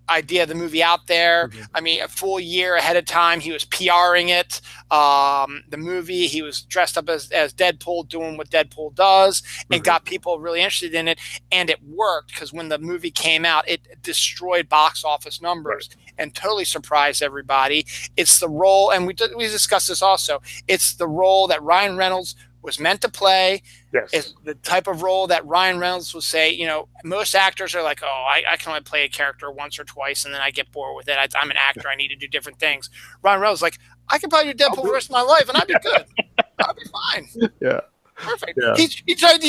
idea of the movie out there. I mean, a full year ahead of time, he was PRing it. The movie, he was dressed up as Deadpool, doing what Deadpool does, and got people really interested in it. And it worked, because when the movie came out, it destroyed box office numbers and totally surprised everybody. It's the role, and we discussed this also, it's the role that Ryan Reynolds was meant to play. Yes. Is the type of role that Ryan Reynolds will say, most actors are like, oh, I can only play a character once or twice, and then I get bored with it. I'm an actor. I need to do different things. Ryan Reynolds is like, I could probably do Deadpool for the rest of my life, and I'd be good. I'd be fine. Yeah. Perfect. Yeah. He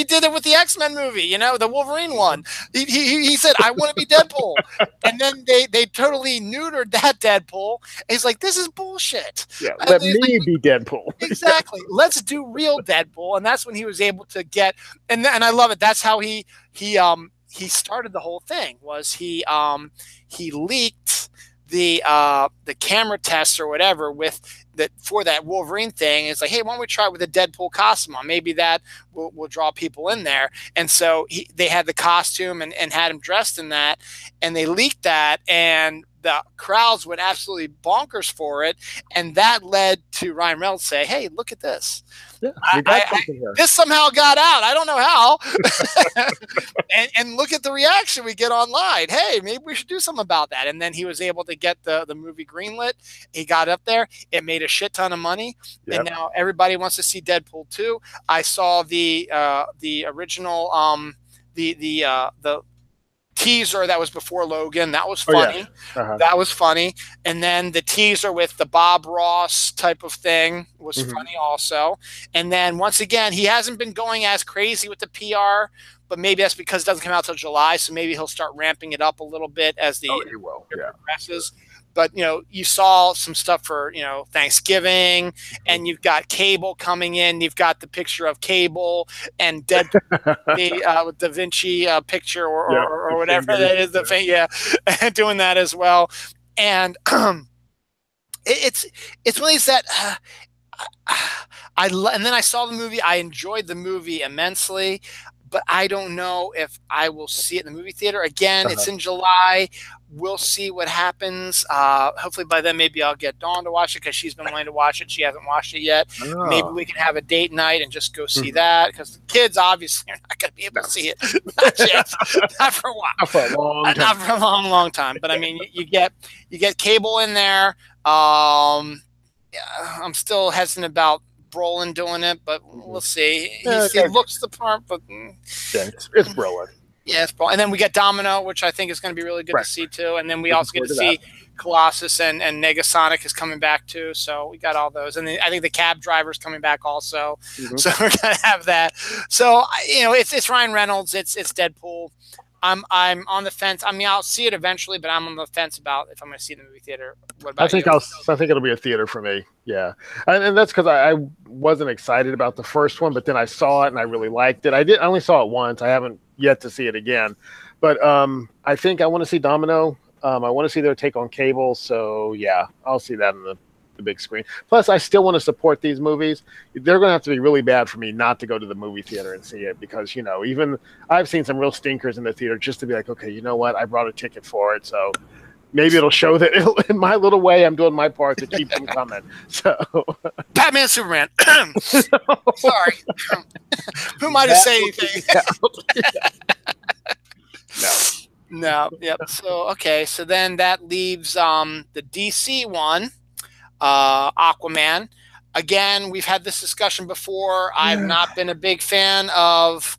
did it with the X-Men movie, the Wolverine one. He said, I want to be Deadpool. And then they totally neutered that Deadpool. And he's like, this is bullshit. Yeah, let me be Deadpool. Exactly. Let's do real Deadpool. And that's when he was able to get, and I love it. That's how he started the whole thing, was he leaked the camera tests or whatever for that Wolverine thing. It's like, hey, why don't we try it with a Deadpool costume on? Maybe that will draw people in there. And so they had the costume and had him dressed in that, and they leaked that, and the crowds went absolutely bonkers for it. And that led to Ryan Reynolds say, hey, look at this. Yeah, this somehow got out. I don't know how. and look at the reaction we get online. Hey, maybe we should do something about that. And then he was able to get the movie greenlit. He got up there. It made a shit ton of money. Yep. And now everybody wants to see Deadpool 2. I saw the original the teaser that was before Logan. That was funny. That was funny. And then the teaser with the Bob Ross type of thing was funny also. And then once again, he hasn't been going as crazy with the PR, but maybe that's because it doesn't come out till July. So maybe he'll start ramping it up a little bit as the year progresses. but you saw some stuff for Thanksgiving, and you've got Cable coming in. You've got the picture of Cable and Dead with Da Vinci picture or whatever that is. The thing, doing that as well, and it's one of these that. And then I saw the movie. I enjoyed the movie immensely, but I don't know if I will see it in the movie theater. Again, it's in July. We'll see what happens. Hopefully by then, maybe I'll get Dawn to watch it because she's been wanting to watch it. She hasn't watched it yet. Oh. Maybe we can have a date night and just go see that, because the kids obviously are not going to be able to see it. Not yet. Not for a while. Not for a long time. Not for a long, long time. But I mean, you get Cable in there. I'm still hesitant about Brolin doing it, but we'll see. He looks the part, but it's Brolin. Yeah, it's Brolin. And then we get Domino, which I think is going to be really good to see too. And then we also get to see Colossus and Negasonic is coming back too. So we got all those. And then I think the cab driver's coming back also. So we're going to have that. So it's Ryan Reynolds. It's Deadpool. I'm on the fence. I mean, I'll see it eventually, but I'm on the fence about if I'm going to see it in the movie theater. What about you? I think it'll be a theater for me. Yeah, and that's because I wasn't excited about the first one, but then I saw it and I really liked it. I only saw it once. I haven't yet to see it again, but I think I want to see Domino. I want to see their take on Cable. So yeah, I'll see that in the big screen. Plus, I still want to support these movies. They're going to have to be really bad for me not to go to the movie theater and see it, because even I've seen some real stinkers in the theater just to be like, okay, you know what, I brought a ticket for it, so maybe it'll show that in my little way I'm doing my part to keep them coming. So Batman, Superman. Sorry. Who am I to say anything? No. Yep. So then that leaves the DC one. Aquaman. Again, we've had this discussion before. I've not been a big fan of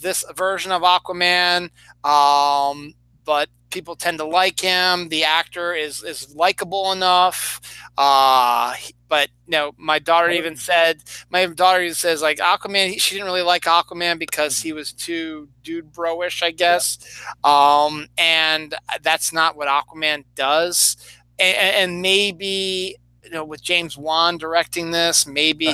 this version of Aquaman, but people tend to like him. The actor is likable enough. But my daughter even says like Aquaman. She didn't really like Aquaman because he was too dude bro-ish, I guess. And that's not what Aquaman does. And maybe with James Wan directing this, maybe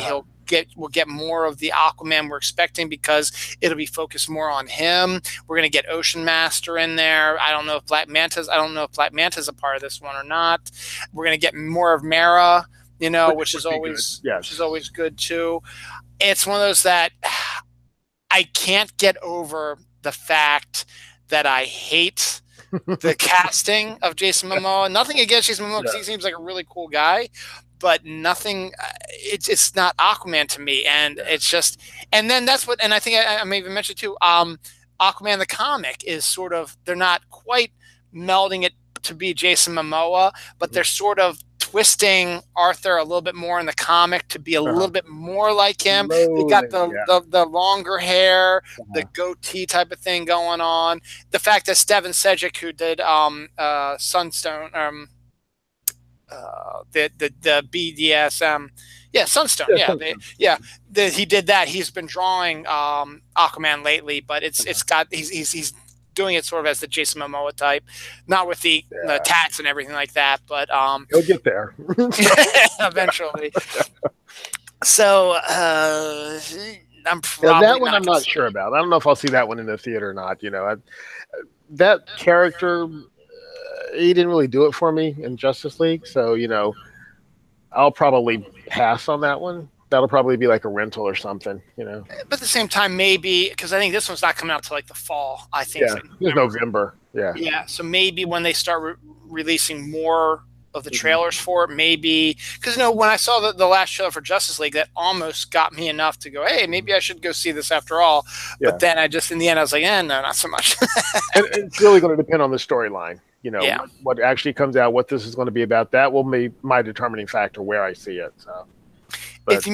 we'll get more of the Aquaman we're expecting, because it'll be focused more on him. We're going to get Ocean Master in there. I don't know if Black Manta's a part of this one or not. We're going to get more of Mara, which is always good too. It's one of those that I can't get over the fact that I hate the casting of Jason Momoa. Nothing against Jason Momoa, because he seems like a really cool guy, but nothing. It's not Aquaman to me, and it's just. And then that's what. And I think I may even mention too. Aquaman the comic is sort of. They're not quite melding it to be Jason Momoa, but they're sort of twisting Arthur a little bit more in the comic to be a little bit more like him. They got the longer hair, the goatee type of thing going on. The fact that Stephen Sejic, who did Sunstone, the BDSM, Sunstone, he did that. He's been drawing Aquaman lately, but he's doing it sort of as the Jason Momoa type, not with the tats and everything like that, but he'll get there eventually. So I'm probably that one I'm not sure about. I don't know if I'll see that one in the theater or not. That character, he didn't really do it for me in Justice League, so I'll probably pass on that one. That'll probably be like a rental or something, But at the same time, maybe, because I think this one's not coming out till like the fall. I think. Yeah, it's November. Yeah. Yeah. So maybe when they start releasing more of the trailers for it, maybe, because when I saw the last trailer for Justice League, that almost got me enough to go, hey, maybe I should go see this after all. But then in the end, I was like, no, not so much. And it's really going to depend on the storyline. What actually comes out, what this is going to be about. That will be my determining factor where I see it. So. If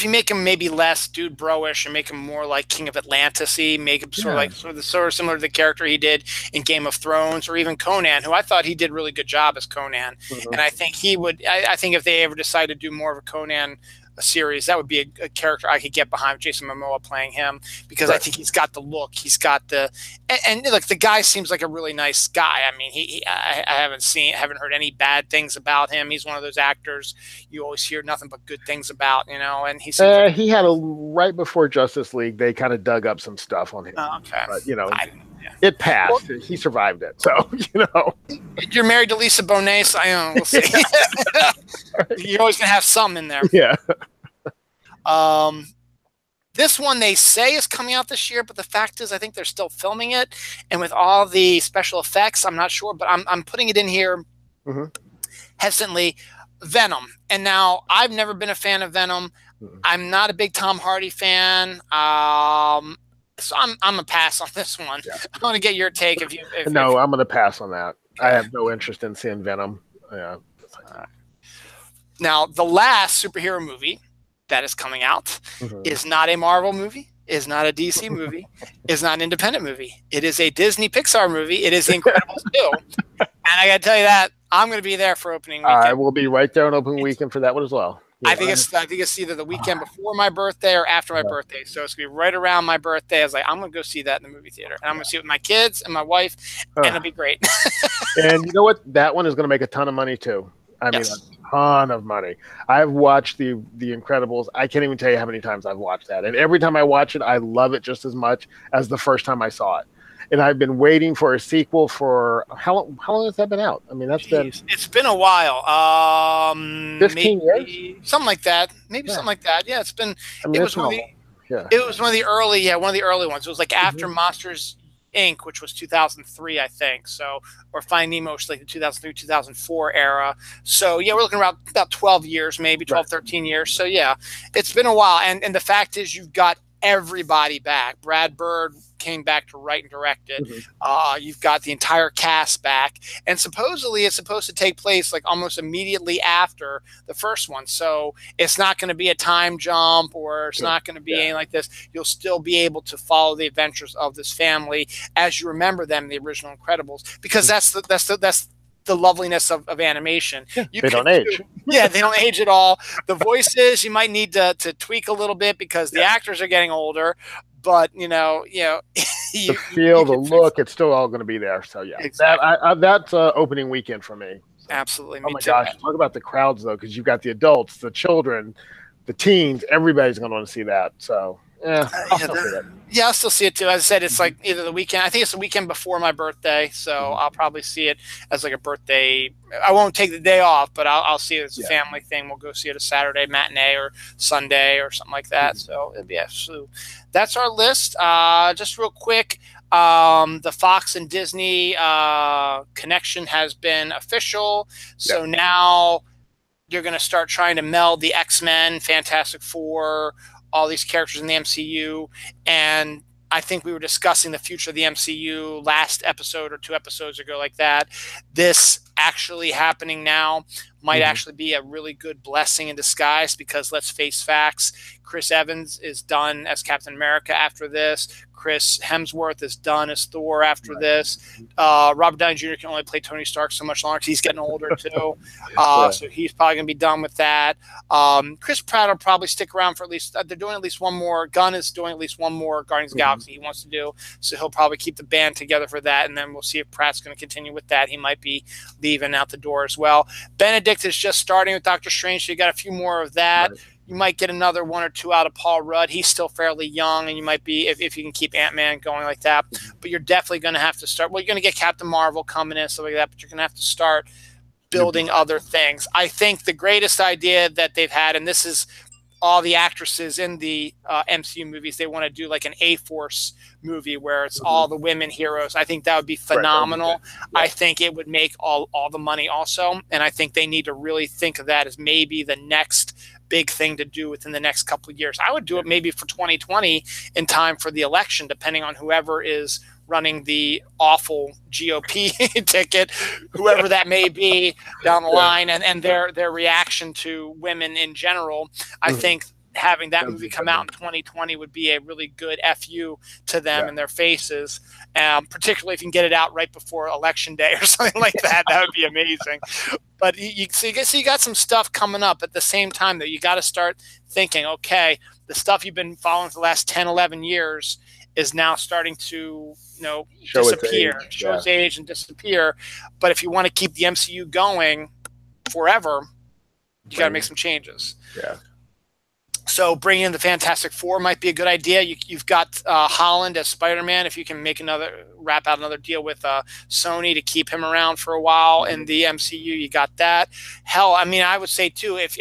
you make him maybe less dude bro-ish and make him more like King of Atlantis-y, make him sort of similar to the character he did in Game of Thrones, or even Conan, who I thought he did a really good job as Conan. And I think he would. I think if they ever decide to do more of a Conan a series, that would be a character I could get behind, Jason Momoa playing him, because I think he's got the look, he's got and look, the guy seems like a really nice guy. I mean, I haven't heard any bad things about him. He's one of those actors you always hear nothing but good things about, and he seems he had right before Justice League, they kind of dug up some stuff on him. Okay. But, it passed. Well, he survived it. So, You're married to Lisa Bonet, so we'll see. You're always going to have some in there. Yeah. This one they say is coming out this year, but the fact is I think they're still filming it. And with all the special effects, I'm not sure, but I'm putting it in here hesitantly. Venom. And now I've never been a fan of Venom. I'm not a big Tom Hardy fan. So I'm a pass on this one. Yeah. I want to get your take. I'm going to pass on that. I have no interest in seeing Venom. Yeah. Now, the last superhero movie that is coming out is not a Marvel movie, is not a DC movie, is not an independent movie. It is a Disney Pixar movie. It is The Incredibles 2. And I got to tell you that I'm going to be there for opening weekend. I will be right there on opening weekend for that one as well. Yeah. I think it's either the weekend before my birthday or after my birthday. So it's going to be right around my birthday. I was like, I'm going to go see that in the movie theater. And I'm going to see it with my kids and my wife, and it'll be great. And you know what? That one is going to make a ton of money, too. I mean, a ton of money. I've watched the Incredibles. I can't even tell you how many times I've watched that. And every time I watch it, I love it just as much as the first time I saw it. And I've been waiting for a sequel for how long has that been out? I mean, it's been a while. 15 years, something like that. Maybe something like that. Yeah, it's been. I mean, it was one of the early ones. It was like after Monsters Inc., which was 2003, I think. So, or Finding Nemo, which was like the 2003, 2004 era. So yeah, we're looking around about 12 years, maybe 12, 13 years. So yeah, it's been a while. And the fact is, you've got everybody back. Brad Bird came back to write and direct it. You've got the entire cast back, and supposedly it's supposed to take place like almost immediately after the first one. So it's not going to be a time jump, or it's not going to be anything like this. You'll still be able to follow the adventures of this family as you remember them in the original Incredibles, because that's the loveliness of animation. They don't age. They don't age at all. The voices you might need to tweak a little bit because the actors are getting older. But the feel, the look, it's still all going to be there. So yeah, exactly. That's opening weekend for me. So. Absolutely. Oh my gosh, talk about the crowds though, because you've got the adults, the children, the teens. Everybody's going to want to see that. So I'll still see it. Yeah, I'll still see it too. As I said, it's like either the weekend. I think it's the weekend before my birthday, so I'll probably see it as like a birthday. I won't take the day off, but I'll see it as a family thing. We'll go see it a Saturday matinee or Sunday or something like that. So it'd be so that's our list. Just real quick, the Fox and Disney connection has been official. So now you're going to start trying to meld the X-Men, Fantastic Four, all these characters in the MCU, and I think we were discussing the future of the MCU last episode or 2 episodes ago like that. This actually happening now might actually be a really good blessing in disguise, because let's face facts, Chris Evans is done as Captain America after this. Chris Hemsworth is done as Thor after this. Robert Downey Jr. can only play Tony Stark so much longer because he's getting older too. So he's probably going to be done with that. Chris Pratt will probably stick around for at least, they're doing at least one more. Gunn is doing at least one more Guardians of the Galaxy he wants to do. So he'll probably keep the band together for that. And then we'll see if Pratt's going to continue with that. He might be leaving out the door as well. Benedict is just starting with Doctor Strange. So you got a few more of that. You might get another 1 or 2 out of Paul Rudd. He's still fairly young, and you might be, if you can keep Ant-Man going like that. But you're definitely going to have to start. Well, you're going to get Captain Marvel coming in, stuff like that, but you're going to have to start building other things. I think the greatest idea that they've had, and this is all the actresses in the MCU movies, they want to do like an A-Force movie where it's all the women heroes. I think that would be phenomenal. I think it would make all the money also, and I think they need to really think of that as maybe the next big thing to do within the next couple of years. I would do it maybe for 2020 in time for the election, depending on whoever is running the awful GOP ticket, whoever that may be down the line, and their reaction to women in general. I think having that movie come out in 2020 would be a really good FU to them in their faces, particularly if you can get it out right before Election Day or something like that. That would be amazing. But so you got some stuff coming up at the same time that you got to start thinking, okay, the stuff you've been following for the last 10, 11 years is now starting to, disappear, show its age and disappear. But if you want to keep the MCU going forever, you got to make some changes. Yeah. So bringing in the Fantastic Four might be a good idea. You've got Holland as Spider-Man. If you can wrap out another deal with Sony to keep him around for a while in the MCU, you got that. Hell, I mean, I would say too, if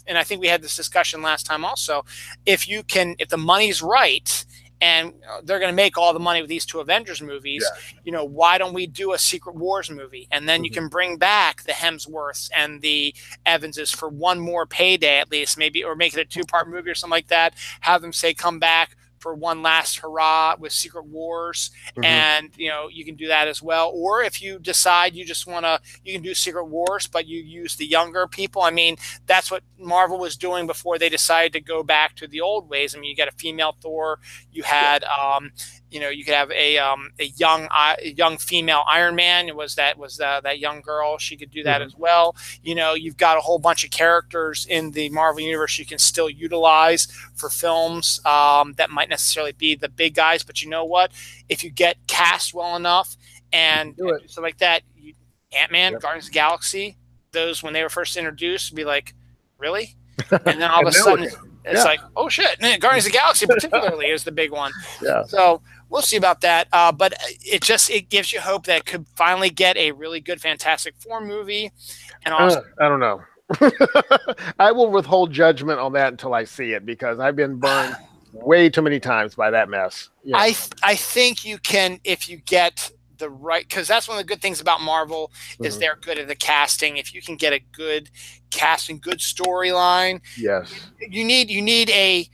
and I think we had this discussion last time also, if the money's right, and they're going to make all the money with these two Avengers movies, why don't we do a Secret Wars movie? And then you can bring back the Hemsworths and the Evanses for one more payday at least, maybe, or make it a 2-part movie or something like that. Have them come back for one last hurrah with Secret Wars, and you can do that as well. Or if you decide you just want to, you can do Secret Wars, but you use the younger people. I mean, that's what Marvel was doing before they decided to go back to the old ways. I mean, you got a female Thor, you had you could have a young female Iron Man. It was that young girl. She could do that as well. You've got a whole bunch of characters in the Marvel universe you can still utilize for films that might necessarily be the big guys. But you know what? If you get cast well enough and stuff like that, Ant-Man, Guardians of the Galaxy, those when they were first introduced, would be like, really? And then all of a sudden, it's like, oh shit! Guardians of the Galaxy particularly is the big one. Yeah. So we'll see about that. But it gives you hope that it could finally get a really good Fantastic Four movie. And also, I don't know. I will withhold judgment on that until I see it, because I've been burned way too many times by that mess. I think you can, if you get the right, because that's one of the good things about Marvel is they're good at the casting. If you can get a good casting, good storyline, you need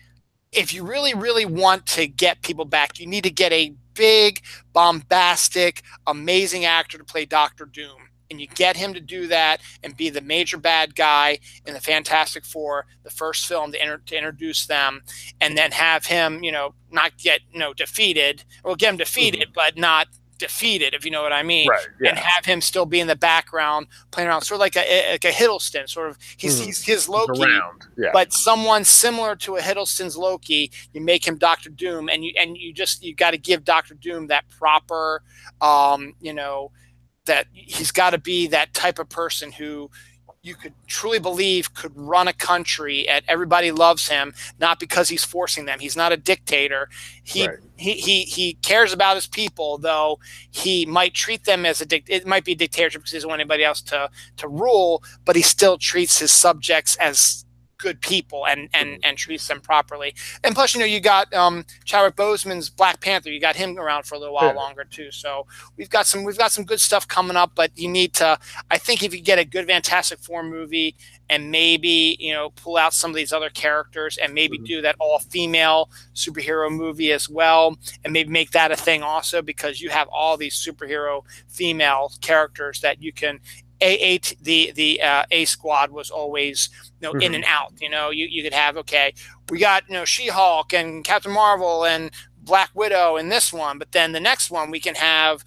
if you really want to get people back, you need to get a big, bombastic, amazing actor to play Doctor Doom. And you get him to do that and be the major bad guy in the Fantastic Four, the first film to introduce them, and then have him, not get defeated. Well, get him defeated, but not defeated, if you know what I mean. Right, yeah. And have him still be in the background playing around, sort of like a Hiddleston, sort of. He's his Loki, but someone similar to a Hiddleston's Loki. You make him Doctor Doom, and you got to give Doctor Doom that proper, that he's got to be that type of person who you could truly believe could run a country, and everybody loves him, not because he's forcing them. He's not a dictator. He cares about his people, though he might treat them as it might be a dictatorship because he doesn't want anybody else to rule, but he still treats his subjects as good people and treats them properly. And plus, you got Chadwick Boseman's Black Panther. You got him around for a little while longer too. So we've got some good stuff coming up. But you need to, I think, if you get a good Fantastic Four movie and maybe pull out some of these other characters and maybe do that all-female superhero movie as well, and maybe make that a thing also, because you have all these superhero female characters that you can. The A Squad was always in and out. You could have, we got She-Hulk and Captain Marvel and Black Widow in this one, but then the next one we can have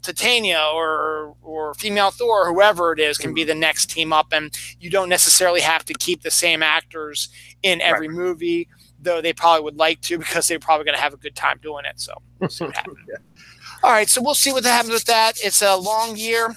Titania or female Thor, whoever it is, can be the next team up, and you don't necessarily have to keep the same actors in every movie, though they probably would like to, because they're probably going to have a good time doing it. So we'll see what happens. All right, so we'll see what happens with that. It's a long year.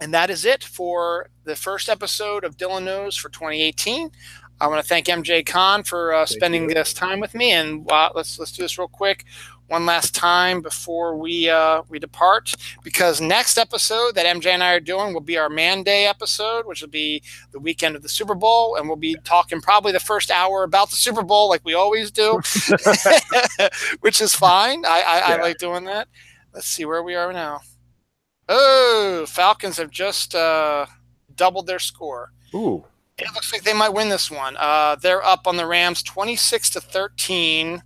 And that is it for the first episode of Dylan Knows for 2018. I want to thank MJ Khan for spending this time with me. And let's do this real quick one last time before we depart, because next episode that MJ and I are doing will be our Man Day episode, which will be the weekend of the Super Bowl, and we'll be talking probably the first hour about the Super Bowl like we always do, which is fine. I like doing that. Let's see where we are now. Oh, Falcons have just doubled their score. Ooh. It looks like they might win this one. They're up on the Rams 26-13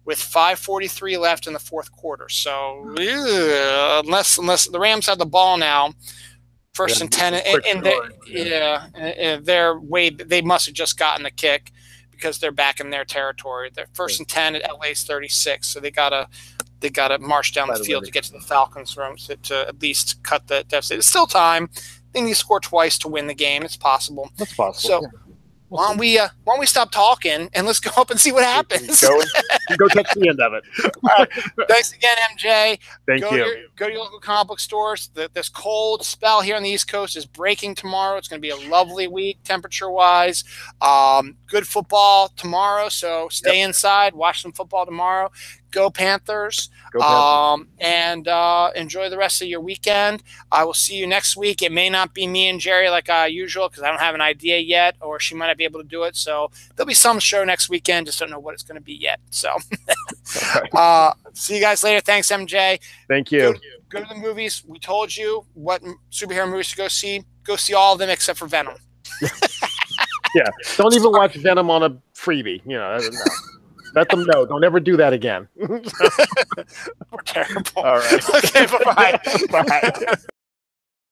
with 5:43 left in the fourth quarter. So unless the Rams have the ball now, First and 10, they must have just gotten the kick because they're back in their territory. They're first and 10 at LA's 36, so they gotta march down the field to get to the Falcons' room to at least cut the deficit. It's still time. They need to score twice to win the game. It's possible. That's possible. So why don't we stop talking and let's go up and see what happens? Go catch the end of it. Thanks again, MJ. Thank you. Go to your local comic book stores. This cold spell here on the East Coast is breaking tomorrow. It's going to be a lovely week temperature-wise. Good football tomorrow, so stay inside. Watch some football tomorrow. Go Panthers. And enjoy the rest of your weekend. I will see you next week. It may not be me and Jerry like usual because I don't have an idea yet, or she might not be able to do it. So there'll be some show next weekend. Just don't know what it's going to be yet. So see you guys later. Thanks, MJ. Thank you. Go to the movies. We told you what superhero movies to go see. Go see all of them except for Venom. Yeah. Don't even watch Venom on a freebie. No. Let them know. Don't ever do that again. We're terrible. All right. Okay, bye-bye. Bye.